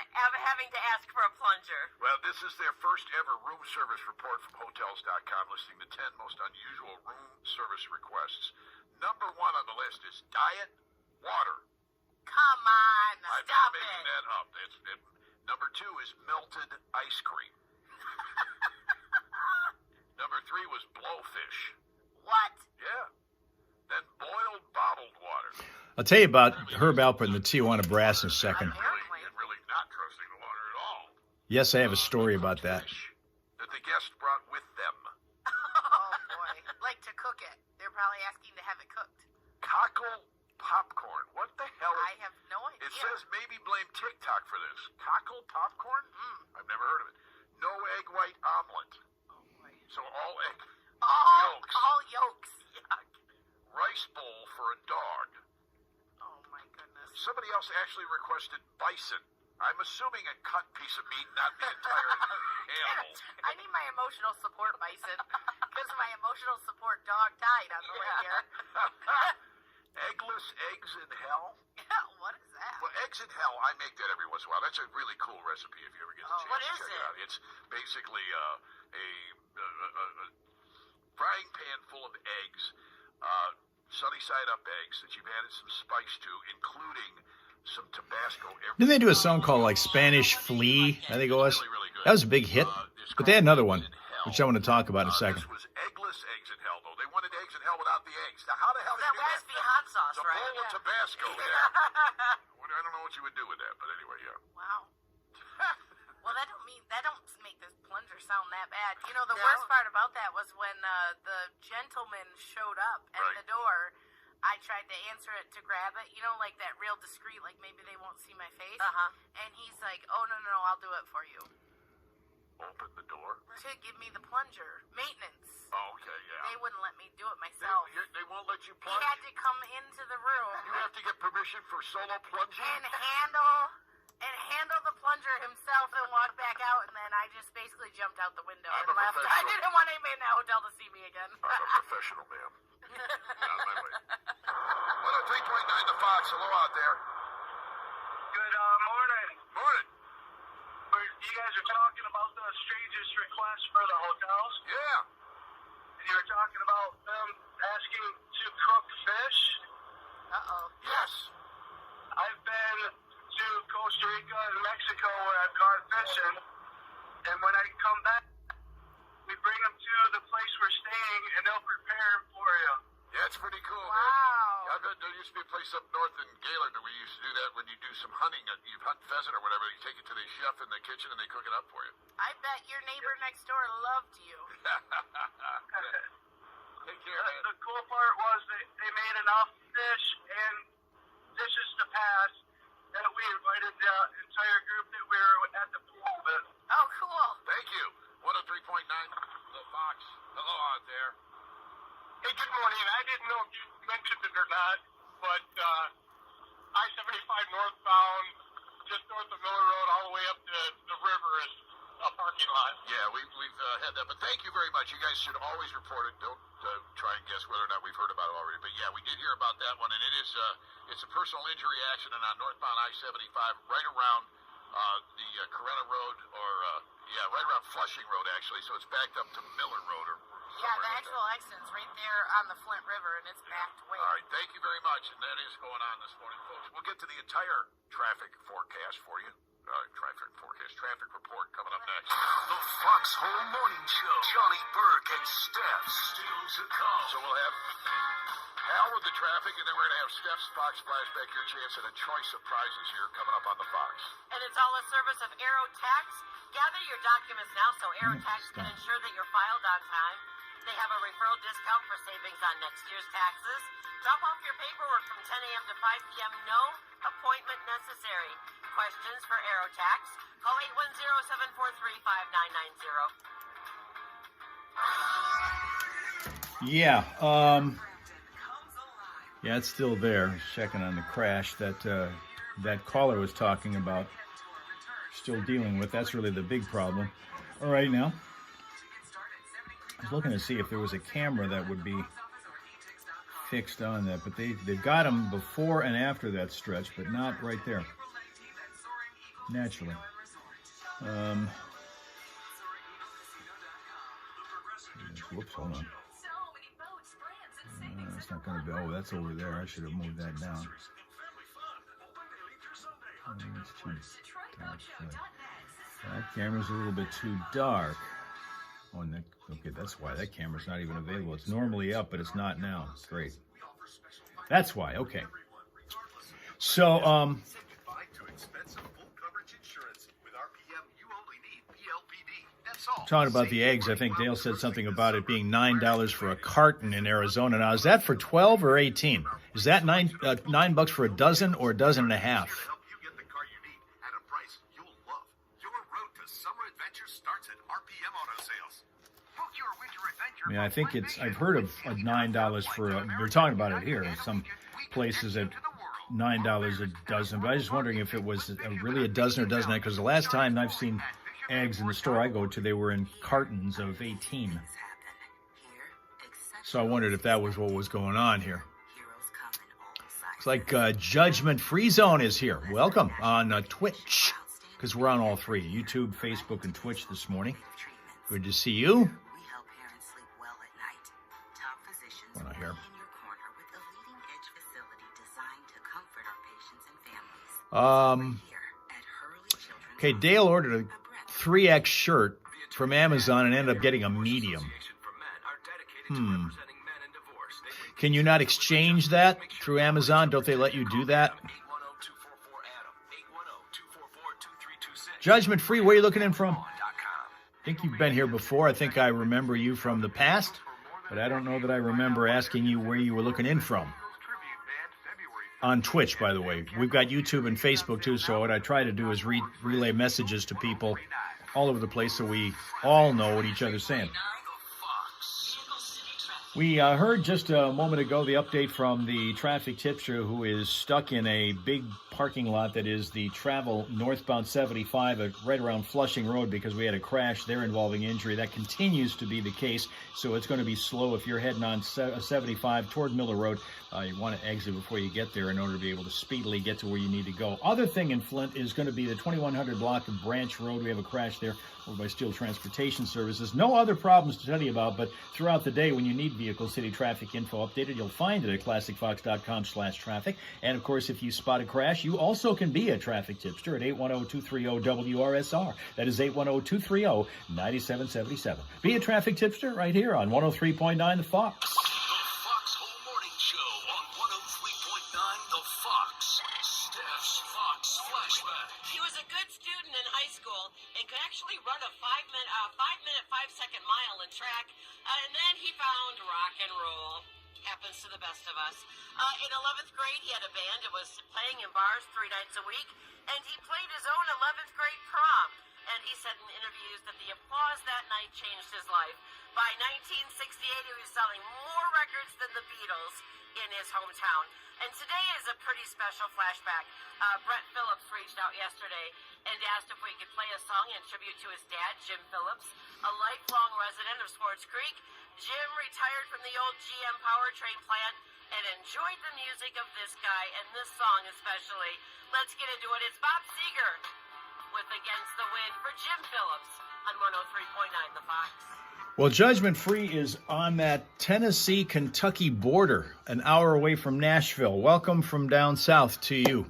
having to ask for a plunger. Well, this is their first ever room service report from Hotels.com listing the 10 most unusual room service requests. Number 1 on the list is diet water. Come on. I'm Stop not making it. that up. Number 2 is melted ice cream. Number 3 was blowfish. What? Yeah. Then boiled bottled water. I'll tell you about Herb Alpert and the Tijuana Brass in a second. Really not trusting the water at all. Yes, I have a story about that. Fish that the guest brought with them. Oh, boy. Like to cook it. They're probably asking to have it cooked. Cockle popcorn. What the hell I is have no idea. It says maybe blame TikTok for this. Cockle popcorn? I've never heard of it. No egg white omelet. Oh, boy. So all egg yolks. All yolks. Yuck. Rice bowl for a dog. Oh, my goodness. Somebody else actually requested bison. I'm assuming a cut piece of meat, not the entire animal. I need my emotional support, Bison, because my emotional support dog died on the way here. Eggless eggs in hell? Yeah, what is that? Well, eggs in hell, I make that every once in a while. That's a really cool recipe if you ever get the chance what to is check it? it out. It's basically a frying pan full of eggs, sunny side up eggs that you've added some spice to, including some Tabasco. Didn't they do a song called like Spanish Flea? I think it was. Really, really good. That was a big hit. It's But they had another one, called Eggs in Hell. which I want to talk about in a second. This was eggless eggs in hell, though. They wanted eggs in hell without the eggs. Now, how the hell did That you do must that? be hot sauce, The right? bowl of Tabasco there. I don't know what you would do with that, but anyway, yeah. Wow. Well, that don't make this plunger sound that bad. You know, the No. worst part about that was when the gentleman showed up at Right. the door. I tried to answer it to grab it, you know, like that real discreet, like maybe they won't see my face. Uh-huh. And he's like, "Oh no, I'll do it for you." Open the door. To give me the plunger, maintenance. Oh, okay, yeah. They wouldn't let me do it myself. They won't let you He plunge. had to come into the room You have to get permission for solo plunging. and handle the plunger himself and walk back out, and then I just basically jumped out the window I'm and a left. I professional. didn't want anybody in that hotel to see me again. I'm a professional, ma'am. Not my way. 103.9 The Fox. Hello out there. Good morning. Morning. You guys are talking about the strangest request for the hotels. Yeah. And you were talking about them asking to cook fish. Uh-oh. Yes. I've been to Costa Rica and Mexico where I've gone fishing. And when I come back, we bring them to the place we're staying and they'll prepare them for you. Yeah, it's pretty cool. Wow. Man. Yeah, there used to be a place up north in Gaylord that we used to do that when you do some hunting. You hunt pheasant or whatever. You take it to the chef in the kitchen and they cook it up for you. I bet your neighbor next door loved you. Take care, man. The cool part was they made enough fish and dishes to pass that we invited the entire group that we were at the pool with. Oh, cool. Thank you. 103.9 The Fox. Hello out there. Hey, good morning. I didn't know if you mentioned it or not, but I-75 northbound, just north of Miller Road, all the way up to the river is a parking lot. Yeah, we've had that, but thank you very much. You guys should always report it. Don't try and guess whether or not we've heard about it already. But yeah, we did hear about that one, and it's a personal injury accident on northbound I-75, right around the Corona Road, or right around Flushing Road, actually, so it's backed up to Miller Road. Yeah, the actual accident's right there on the Flint River, and it's backed way. All right, thank you very much, and that is going on this morning, folks. We'll get to the entire traffic forecast for you. Traffic report coming up next. The Foxhole Morning Show. Johnny Burke and Steph still to come. So we'll have Hal with the traffic, and then we're going to have Steph's Fox Flashback, your chance at a choice of prizes here coming up on the Fox. And it's all a service of Aero Tax. Gather your documents now so Aero Tax can ensure that you're filed on time. They have a referral discount for savings on next year's taxes. Drop off your paperwork from 10 a.m. to 5 p.m. No appointment necessary. Questions for Aero Tax? Call 810-743-5990. Yeah, it's still there. Checking on the crash that caller was talking about. Still dealing with. That's really the big problem. All right, now I was looking to see if there was a camera that would be fixed on that, but they've got them before and after that stretch, but not right there. Naturally. Whoops, hold on. It's not going to be. Oh, that's over there. I should have moved that down. It's too dark. That camera's a little bit too dark. Oh, okay, that's why that camera's not even available. It's normally up, but it's not now. Great. That's why. Okay. So, talking about the eggs, I think Dale said something about it being $9 for a carton in Arizona. Now, is that for 12 or 18? Is that $9 for a dozen or a dozen and a half? I mean, I think I've heard of $9 for they're talking about it here. Some places at $9 a dozen, but I was just wondering if it was really a dozen or dozen, because the last time I've seen eggs in the store I go to, they were in cartons of 18. So I wondered if that was what was going on here. Looks like Judgment Free Zone is here. Welcome on Twitch, because we're on all three, YouTube, Facebook, and Twitch this morning. Good to see you. Why not here? Okay, Dale ordered a 3X shirt from Amazon and ended up getting a medium. Can you not exchange that through Amazon? Don't they let you do that? Judgment Free, where are you looking in from? I think you've been here before. I think I remember you from the past, but I don't know that I remember asking you where you were looking in from. On Twitch, by the way. We've got YouTube and Facebook, too, so what I try to do is relay messages to people all over the place so we all know what each other's saying. We heard just a moment ago the update from the traffic tipster who is stuck in a big parking lot that is the travel northbound 75 right around Flushing Road because we had a crash there involving injury. That continues to be the case, so it's going to be slow if you're heading on 75 toward Miller Road. You want to exit before you get there in order to be able to speedily get to where you need to go. Other thing in Flint is going to be the 2100 block of Branch Road. We have a crash there over by Steel Transportation Services. No other problems to tell you about, but throughout the day when you need Vehicle City traffic info updated, you'll find it at classicfox.com/traffic. And of course, if you spot a crash, you also can be a traffic tipster at 810-230-WRSR. That is 810-230-9777. Be a traffic tipster right here on 103.9 The Fox. Foxhole Morning Show on 103.9 The Fox. Steph's Fox Flashback. He was a good student in high school and could actually run a 5-minute 5-second mile in track. And then he found rock and roll. Happens to the best of us. In 11th grade, he had a band. It was playing in bars 3 nights a week. And he played his own 11th grade prom. And he said in interviews that the applause that night changed his life. By 1968, he was selling more records than the Beatles in his hometown. And today is a pretty special flashback. Brett Phillips reached out yesterday and asked if we could play a song in tribute to his dad, Jim Phillips, a lifelong resident of Swartz Creek. Jim retired from the old GM powertrain plant and enjoyed the music of this guy and this song especially. Let's get into it. It's Bob Seger with Against the Wind for Jim Phillips. on 103.9 The Fox. Well, Judgment Free is on that Tennessee-Kentucky border, an hour away from Nashville. Welcome from down south to you.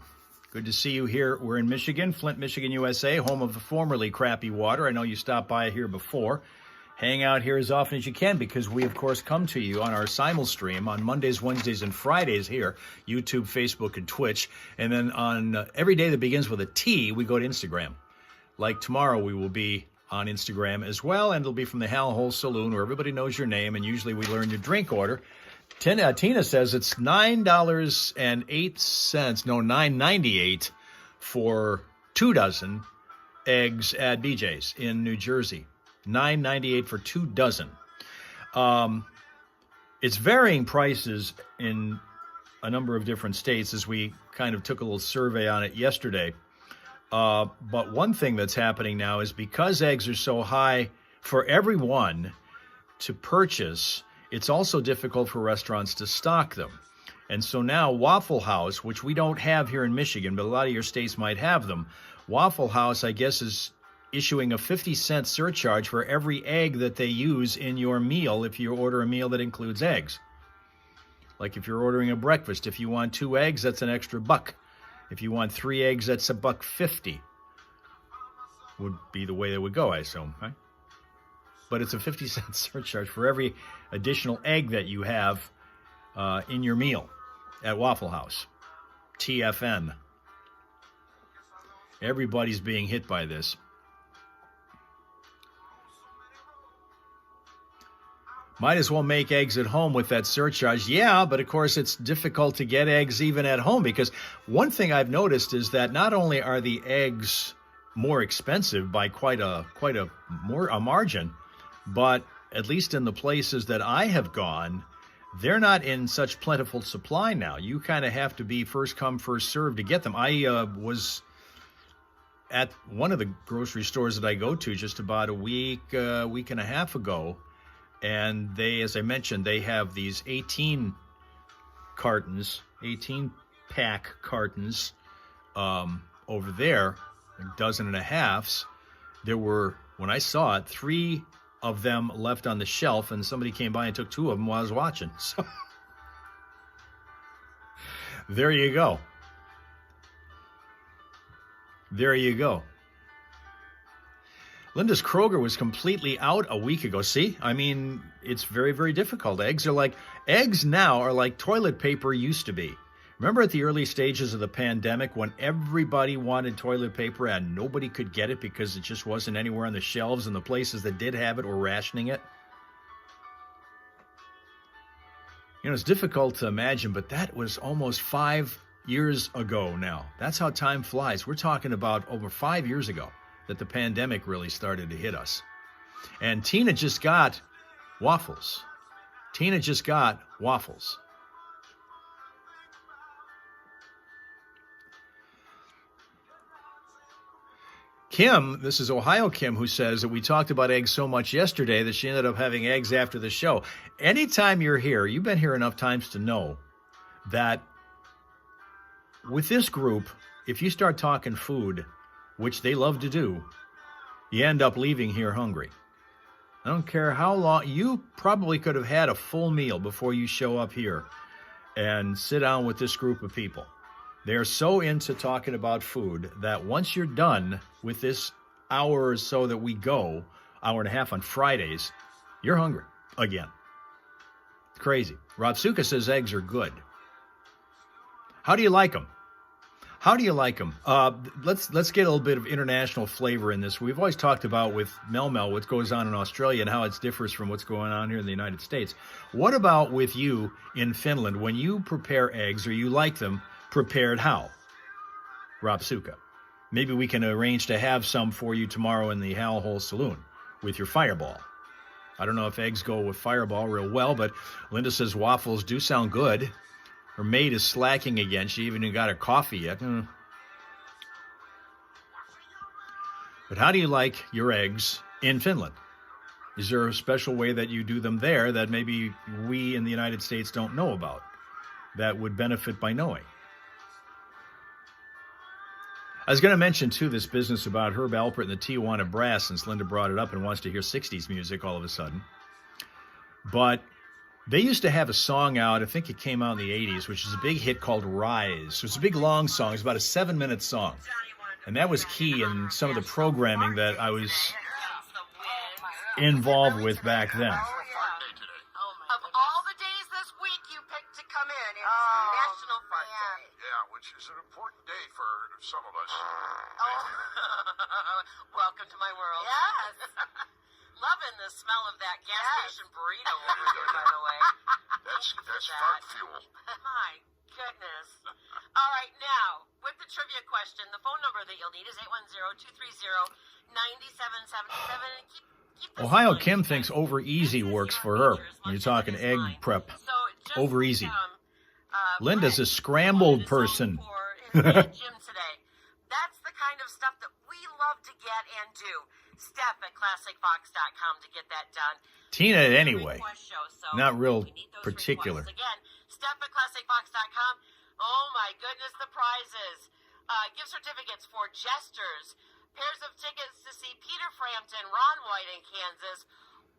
Good to see you here. We're in Michigan, Flint, Michigan, USA, home of the formerly crappy water. I know you stopped by here before. Hang out here as often as you can because we, of course, come to you on our simul-stream on Mondays, Wednesdays, and Fridays here, YouTube, Facebook, and Twitch. And then on every day that begins with a T, we go to Instagram. Like tomorrow, we will be on Instagram as well, and it'll be from the Hal Hole Saloon where everybody knows your name, and usually we learn your drink order. Tina says it's $9.98 for 2 dozen eggs at BJ's in New Jersey. $9.98 for 2 dozen. It's varying prices in a number of different states, as we kind of took a little survey on it yesterday. But one thing that's happening now is because eggs are so high for everyone to purchase, it's also difficult for restaurants to stock them. And so now Waffle House, which we don't have here in Michigan, but a lot of your states might have them, Waffle House, I guess, is issuing a 50-cent surcharge for every egg that they use in your meal if you order a meal that includes eggs. Like if you're ordering a breakfast, if you want 2 eggs, that's an extra $1. If you want 3 eggs, that's $1.50. Would be the way it would go, I assume, right? But it's a 50-cent surcharge for every additional egg that you have in your meal at Waffle House. TFN. Everybody's being hit by this. Might as well make eggs at home with that surcharge. Yeah, but of course it's difficult to get eggs even at home because one thing I've noticed is that not only are the eggs more expensive by quite a margin, but at least in the places that I have gone, they're not in such plentiful supply now. You kind of have to be first come, first served to get them. I was at one of the grocery stores that I go to just about a week and a half ago. And they, as I mentioned, they have these 18-pack cartons over there, a dozen and a halves. There were, when I saw it, 3 of them left on the shelf, and somebody came by and took 2 of them while I was watching. So there you go. There you go. Linda's Kroger was completely out a week ago. See, I mean, it's very, very difficult. Eggs now are like toilet paper used to be. Remember at the early stages of the pandemic when everybody wanted toilet paper and nobody could get it because it just wasn't anywhere on the shelves and the places that did have it were rationing it? You know, it's difficult to imagine, but that was almost 5 years ago now. That's how time flies. We're talking about over 5 years ago that the pandemic really started to hit us. And Tina just got waffles. Tina just got waffles. Kim, this is Ohio Kim, who says that we talked about eggs so much yesterday that she ended up having eggs after the show. Anytime you're here, you've been here enough times to know that with this group, if you start talking food, which they love to do, you end up leaving here hungry. I don't care how long. You probably could have had a full meal before you show up here and sit down with this group of people. They're so into talking about food that once you're done with this hour or so that we go, hour and a half on Fridays, you're hungry again. Crazy. Ratsuka says eggs are good. How do you like them? How do you like them? Let's get a little bit of international flavor in this. We've always talked about with Mel what goes on in Australia and how it differs from what's going on here in the United States. What about with you in Finland? When you prepare eggs or you like them, prepared how? Rapsuka. Maybe we can arrange to have some for you tomorrow in the Hal Hole Saloon with your Fireball. I don't know if eggs go with Fireball real well, but Linda says waffles do sound good. Her maid is slacking again. She even got her coffee yet. But how do you like your eggs in Finland? Is there a special way that you do them there that maybe we in the United States don't know about that would benefit by knowing? I was going to mention, too, this business about Herb Alpert and the Tijuana Brass, since Linda brought it up and wants to hear 60s music all of a sudden. But they used to have a song out, I think it came out in the 80s, which is a big hit called Rise. It was a big, long song. It was about a 7-minute song. And that was key in some of the programming that I was involved with back then. Of all the days this week you picked to come in, it's National Fun Day. Yeah, which is an important day for some of us. Welcome to my world. Yes. Loving the smell of that gas station burrito over here, by the way. That's that. fart fuel. My goodness. All right, now, with the trivia question, the phone number that you'll need is 810-230-9777. Ohio Kim thinks over easy works for her when you're talking egg prep. Over easy. Linda's a scrambled person. Gym today. That's the kind of stuff that we love to get and do. Steph at ClassicFox.com to get that done. Tina, anyway. Not real particular. Again, Steph at ClassicFox.com. Oh my goodness, the prizes. Gift certificates for Jesters. Pairs of tickets to see Peter Frampton, Ron White in Kansas.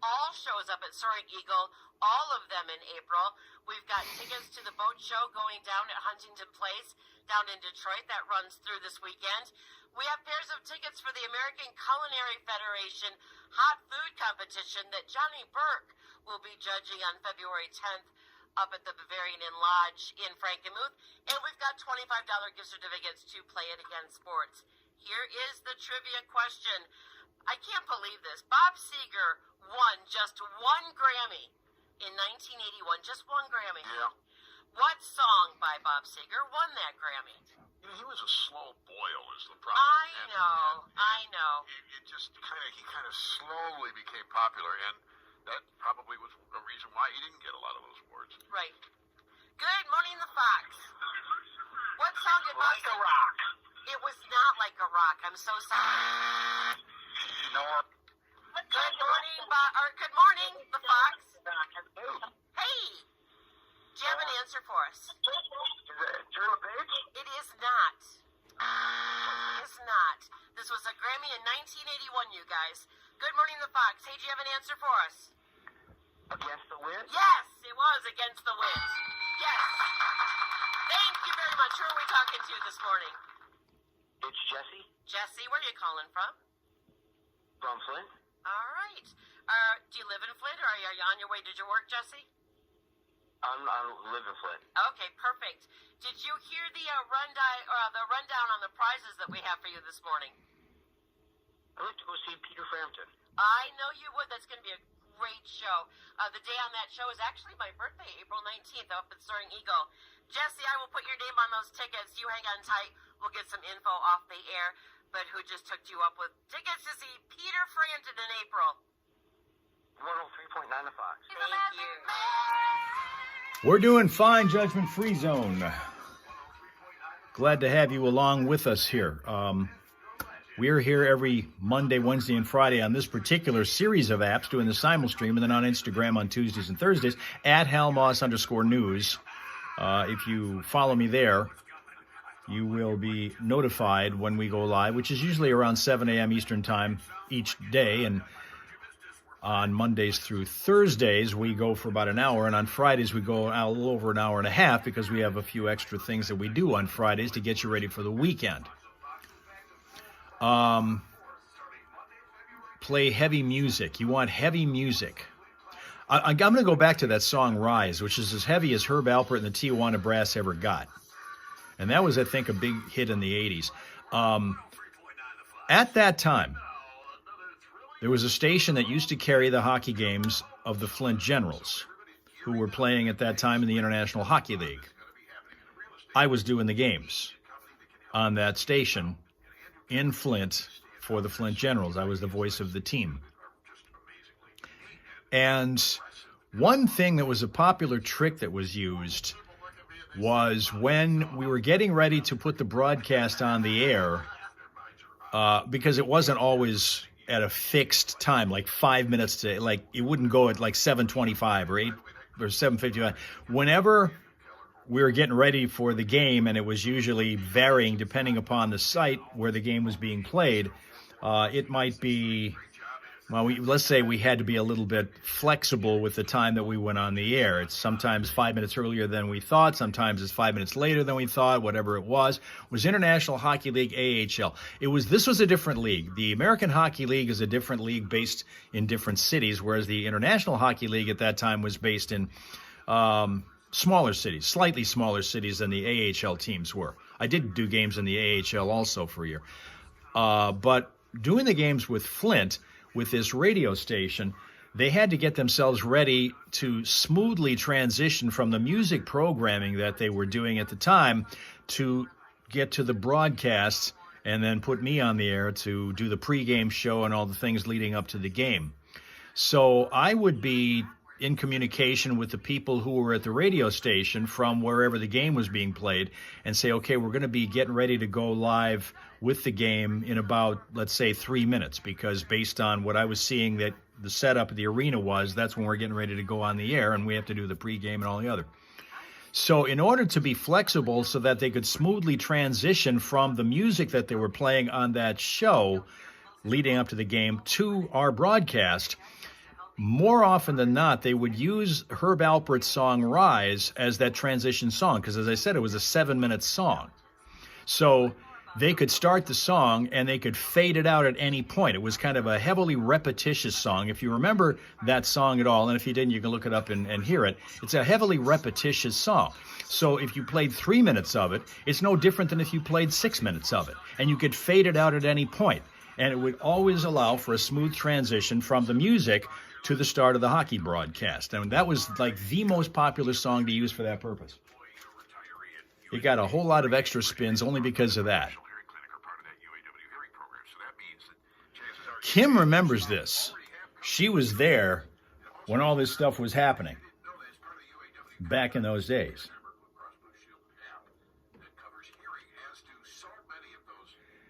All shows up at Soaring Eagle, all of them in April. We've got tickets to the boat show going down at Huntington Place, down in Detroit. That runs through this weekend. We have pairs of tickets for the American Culinary Federation hot food competition that Johnny Burke will be judging on February 10th up at the Bavarian Inn Lodge in Frankenmuth. And we've got $25 gift certificates to Play It Again Sports. Here is the trivia question. I can't believe this. Bob Seger won just 1 Grammy in 1981. Just 1 Grammy. Yeah. What song by Bob Seger won that Grammy? You know, he was a slow boil is the problem. I know. It just he kind of slowly became popular, and that probably was a reason why he didn't get a lot of those awards. Right. Good morning, the Fox. What song did Bob Like a rock. It was not like a rock. I'm so sorry. No. Good morning, good morning, the Fox. Hey, do you have an answer for us? Is it Drew Page? It is not. It is not. This was a Grammy in 1981, you guys. Good morning, the Fox. Hey, do you have an answer for us? Against the Wind? Yes, it was Against the Wind. Yes. Thank you very much. Who are we talking to this morning? It's Jesse Jesse, where are you calling from? from Flint. All right. Do you live in Flint, or are you on your way to your work, Jesse? I live in Flint. Okay, perfect. Did you hear the rundown on the prizes that we have for you this morning? I'd like to go see Peter Frampton. I know you would. That's going to be a great show. The day on that show is actually my birthday, April 19th, up at Soaring Eagle. Jesse, I will put your name on those tickets. You hang on tight. We'll get some info off the air. But who just hooked you up with tickets to see Peter Frampton in April? 103.9 The Fox. Thank you. We're doing fine, Judgment Free Zone. Glad to have you along with us here. We're here every Monday, Wednesday, and Friday on this particular series of apps doing the simulstream, and then on Instagram on Tuesdays and Thursdays at Hal Maas _news. If you follow me there, you will be notified when we go live, which is usually around 7 a.m. Eastern Time each day. And on Mondays through Thursdays, we go for about an hour. And on Fridays, we go a little over an hour and a half because we have a few extra things that we do on Fridays to get you ready for the weekend. Play heavy music. You want heavy music. I'm going to go back to that song Rise, which is as heavy as Herb Alpert and the Tijuana Brass ever got. And that was, I think, a big hit in the 80s. At that time, there was a station that used to carry the hockey games of the Flint Generals, who were playing at that time in the International Hockey League. I was doing the games on that station in Flint for the Flint Generals. I was the voice of the team. And one thing that was a popular trick that was used was when we were getting ready to put the broadcast on the air, because it wasn't always at a fixed time, like 5 minutes to, like, it wouldn't go at like 7:25 or 8 or 7:55. Whenever we were getting ready for the game, and it was usually varying depending upon the site where the game was being played. It might be, well, let's say we had to be a little bit flexible with the time that we went on the air. It's sometimes 5 minutes earlier than we thought. Sometimes it's 5 minutes later than we thought, whatever it was. It was International Hockey League, AHL. This was a different league. The American Hockey League is a different league based in different cities, whereas the International Hockey League at that time was based in smaller cities, slightly smaller cities than the AHL teams were. I did do games in the AHL also for a year. But doing the games with Flint, with this radio station, they had to get themselves ready to smoothly transition from the music programming that they were doing at the time to get to the broadcasts and then put me on the air to do the pregame show and all the things leading up to the game. So I would be in communication with the people who were at the radio station from wherever the game was being played and say, okay, we're going to be getting ready to go live with the game in about, let's say, 3 minutes, because based on what I was seeing that the setup of the arena was, that's when we're getting ready to go on the air, and we have to do the pregame and all the other. So in order to be flexible so that they could smoothly transition from the music that they were playing on that show leading up to the game to our broadcast, more often than not, they would use Herb Alpert's song Rise as that transition song, because as I said, it was a 7-minute song. So they could start the song and they could fade it out at any point. It was kind of a heavily repetitious song. If you remember that song at all, and if you didn't, you can look it up and hear it. It's a heavily repetitious song. So if you played 3 minutes of it, it's no different than if you played 6 minutes of it. And you could fade it out at any point. And it would always allow for a smooth transition from the music to the start of the hockey broadcast. And that was like the most popular song to use for that purpose. It got a whole lot of extra spins only because of that. Kim remembers this. She was there when all this stuff was happening back in those days.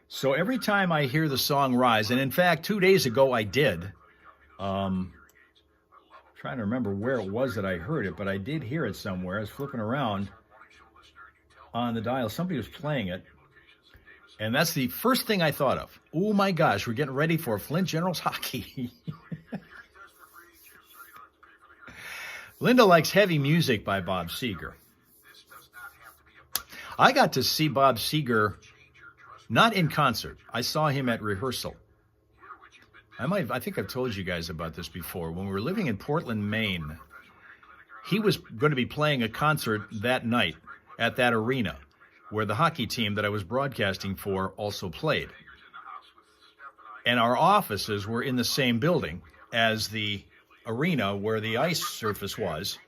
So every time I hear the song Rise, and in fact, 2 days ago I did, trying to remember where it was that I heard it, but I did hear it somewhere. I was flipping around on the dial. Somebody was playing it. And that's the first thing I thought of. Oh my gosh, we're getting ready for Flint Generals hockey. Linda likes Heavy Music by Bob Seger. I got to see Bob Seger not in concert. I saw him at rehearsal. I think I've told you guys about this before. When we were living in Portland, Maine, he was going to be playing a concert that night at that arena where the hockey team that I was broadcasting for also played. And our offices were in the same building as the arena where the ice surface was.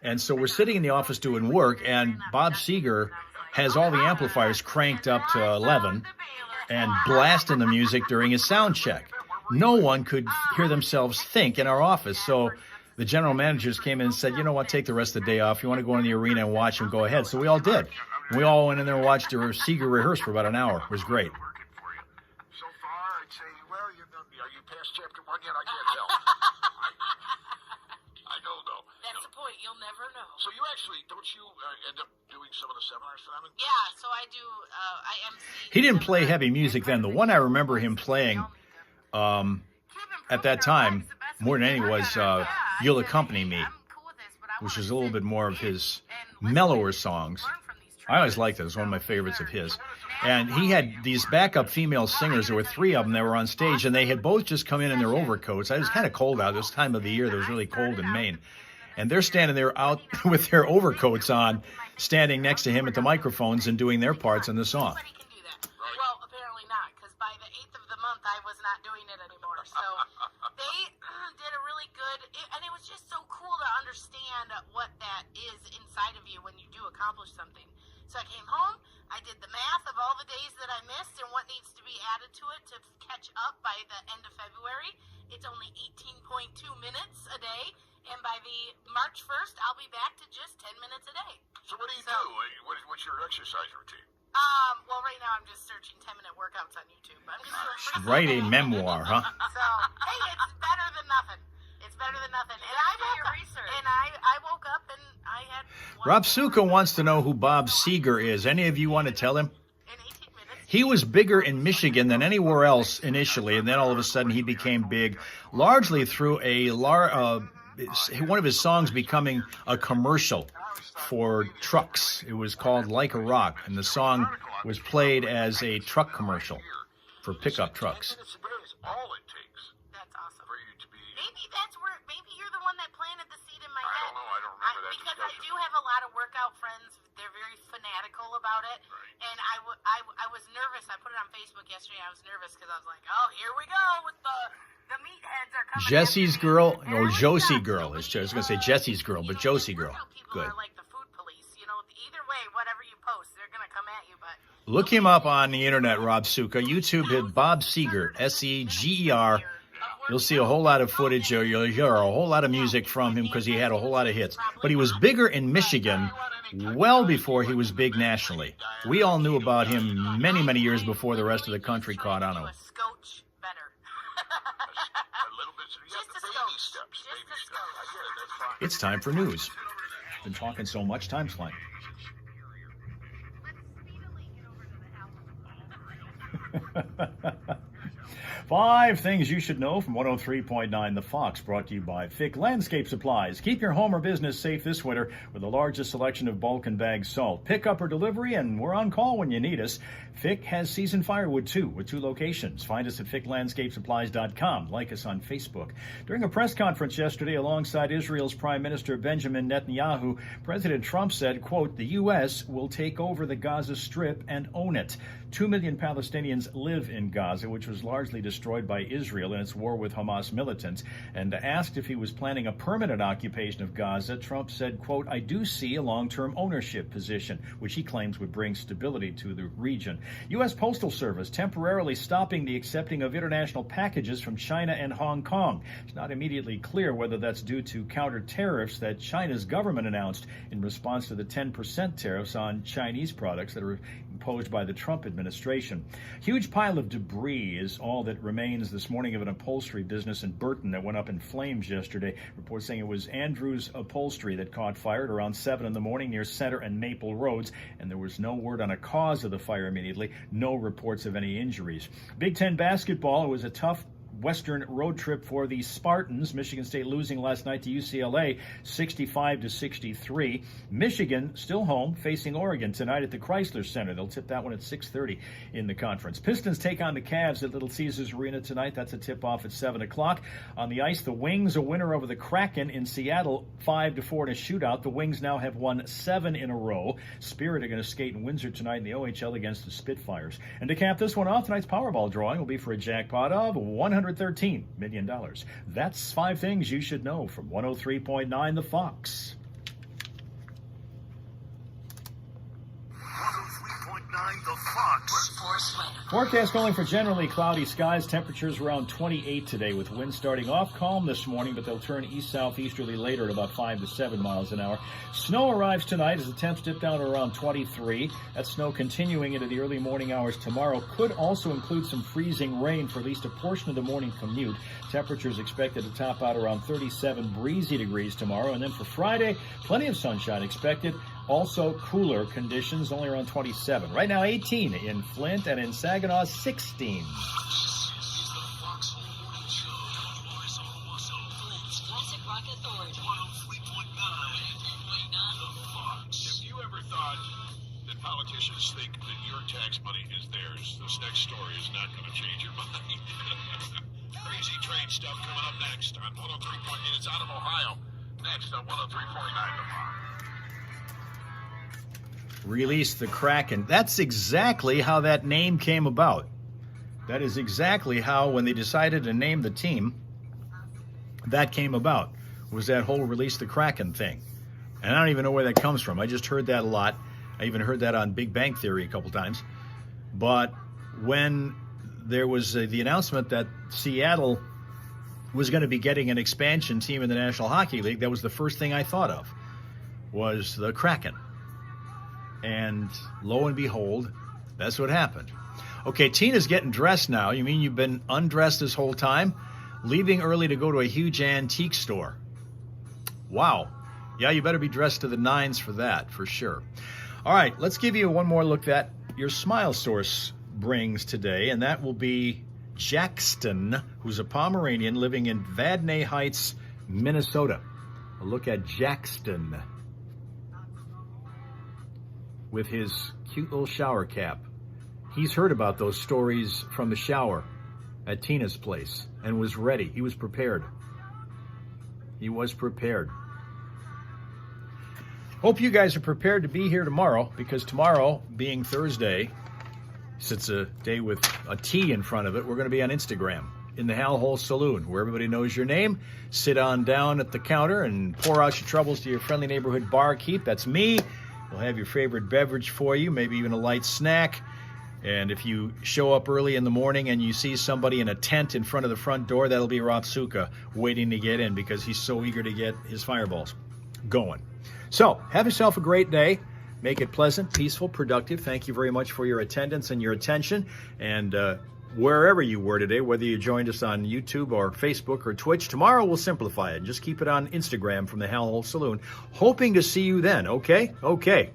And so we're sitting in the office doing work, and Bob Seger has all the amplifiers cranked up to 11 and blasting the music during his sound check. No one could hear themselves think in our office. So the general managers came in and said, you know what, take the rest of the day off. You want to go in the arena and watch him, go ahead. So we all did. We all went in there and watched Seger rehearse for about an hour. It was great. So far, I'd say, well, are you past chapter 1 yet? I can't tell. I don't know. That's the point. You'll never know. So you actually, don't you end up doing some of the seminars for them? Yeah, so I do, I MC. He didn't play heavy music then. The one I remember him playing at that time, more than any, was You'll Accompany Me, which is a little bit more of his mellower songs. I always liked it. It was one of my favorites of his. And he had these backup female singers. There were 3 of them that were on stage, and they had both just come in their overcoats. It was kind of cold out this time of the year. It was really cold in Maine. And they're standing there out with their overcoats on, standing next to him at the microphones and doing their parts in the song. Well, apparently not, because by the 8th of the month, I was not doing it anymore. So they did a really good, and it was just so cool to understand what that is inside of you when you do accomplish something. So I came home, I did the math of all the days that I missed and what needs to be added to it to catch up by the end of February. It's only 18.2 minutes a day, and by the March 1st, I'll be back to just 10 minutes a day. So what do you do? What's your exercise routine? Well, right now I'm just searching 10-minute workouts on YouTube. I'm just doing Write a memoir, huh? So, hey, it's better than nothing. It's better than nothing. And I woke up and I woke up and I had Rob Suka wants to know who Bob Seger is. Any of you want to tell him? In 18 minutes. He was bigger in Michigan than anywhere else initially, and then all of a sudden he became big, largely through one of his songs becoming a commercial for trucks. It was called Like a Rock, and the song was played as a truck commercial for pickup trucks. 10 minutes a day is all it takes That's awesome. for you to be. Maybe you're the one that planted the seed in my I head. don't know. I don't remember that Because discussion. I do have a lot of workout friends. They're very fanatical about it. Right. And I was nervous. I put it on Facebook yesterday. I was nervous because I was like, oh, here we go with the meatheads are coming. Jesse's after me. girl, And or I was Josie shocked. girl. I was going to say Jesse's girl, but Josie girl. Workout people Good. are like the food police. Either way, whatever you post, they're going to come at you. But Look him up on the internet, Rob Suka. YouTube, hit Bob Seger, Seger. You'll see a whole lot of footage, or you'll hear a whole lot of music from him because he had a whole lot of hits. But he was bigger in Michigan well before he was big nationally. We all knew about him many, many years before the rest of the country caught on do him. a scotch better. A little bit. Yeah, Just the a baby scotch. steps. Just Baby a steps. scotch. I get it. That's fine. It's time for news. Been talking so much, time's flying. Five things you should know from 103.9 The Fox, brought to you by Fick Landscape Supplies. Keep your home or business safe this winter with the largest selection of bulk and bag salt. Pick up or delivery, and we're on call when you need us. Fick has seasoned firewood, too, with 2 locations. Find us at ficklandscapesupplies.com. Like us on Facebook. During a press conference yesterday alongside Israel's Prime Minister Benjamin Netanyahu, President Trump said, quote, "The U.S. will take over the Gaza Strip and own it." 2 million Palestinians live in Gaza, which was largely destroyed by Israel in its war with Hamas militants. And asked if he was planning a permanent occupation of Gaza, Trump said, quote, "I do see a long-term ownership position," which he claims would bring stability to the region. U.S. Postal Service temporarily stopping the accepting of international packages from China and Hong Kong. It's not immediately clear whether that's due to counter tariffs that China's government announced in response to the 10% tariffs on Chinese products that are imposed by the Trump administration. Huge pile of debris is all that remains this morning of an upholstery business in Burton that went up in flames yesterday. Reports saying it was Andrews Upholstery that caught fire at around 7 in the morning near Center and Maple Roads, and there was no word on a cause of the fire immediately. No reports of any injuries. Big Ten basketball, it was a tough Western road trip for the Spartans. Michigan State losing last night to UCLA 65-63. Michigan still home, facing Oregon tonight at the Chrysler Center. They'll tip that one at 6:30 in the conference. Pistons take on the Cavs at Little Caesars Arena tonight. That's a tip-off at 7 o'clock. On the ice, the Wings a winner over the Kraken in Seattle, 5-4 in a shootout. The Wings now have won 7 in a row. Spirit are going to skate in Windsor tonight in the OHL against the Spitfires. And to cap this one off, tonight's Powerball drawing will be for a jackpot of $113 million. That's 5 things you should know from 103.9 The Fox. 103.9 The Fox. Forecast calling for generally cloudy skies. Temperatures around 28 today, with winds starting off calm this morning, but they'll turn east-southeasterly later at about 5 to 7 miles an hour. Snow arrives tonight as the temps dip down to around 23. That snow continuing into the early morning hours tomorrow. Could also include some freezing rain for at least a portion of the morning commute. Temperatures expected to top out around 37 breezy degrees tomorrow. And then for Friday, plenty of sunshine expected. Also cooler conditions, only around 27. Right now 18 in Flint, and in Saginaw 16. If you ever thought that politicians think that your tax money is theirs, this next story is not going to change your mind. Crazy trade stuff coming up next on 103.8. It's out of Ohio. Next on 103.9 The Fox. Release the Kraken. That's exactly how that name came about. That is exactly how, when they decided to name the team, that came about, was that whole Release the Kraken thing. And I don't even know where that comes from. I just heard that a lot. I even heard that on Big Bang Theory a couple times. But when there was the announcement that Seattle was going to be getting an expansion team in the National Hockey League, that was the first thing I thought of, was the Kraken. And lo and behold, that's what happened. Okay, Tina's getting dressed now. You mean you've been undressed this whole time? Leaving early to go to a huge antique store. Wow. Yeah, you better be dressed to the nines for that, for sure. All right, let's give you one more look that your Smile Source brings today, and that will be Jackson, who's a Pomeranian living in Vadnais Heights, Minnesota. A look at Jackson with his cute little shower cap. He's heard about those stories from the shower at Tina's place and was ready. He was prepared. He was prepared. Hope you guys are prepared to be here tomorrow, because tomorrow, being Thursday, since it's a day with a T in front of it, we're going to be on Instagram in the Hal Hole Saloon, where everybody knows your name. Sit on down at the counter and pour out your troubles to your friendly neighborhood barkeep. That's me. We'll have your favorite beverage for you, maybe even a light snack. And if you show up early in the morning and you see somebody in a tent in front of the front door, that'll be Rapsuka waiting to get in, because he's so eager to get his fireballs going. So, have yourself a great day. Make it pleasant, peaceful, productive. Thank you very much for your attendance and your attention. And wherever you were today, whether you joined us on YouTube or Facebook or Twitch, tomorrow we'll simplify it. Just keep it on Instagram from the Hal Hole Saloon. Hoping to see you then, okay? Okay.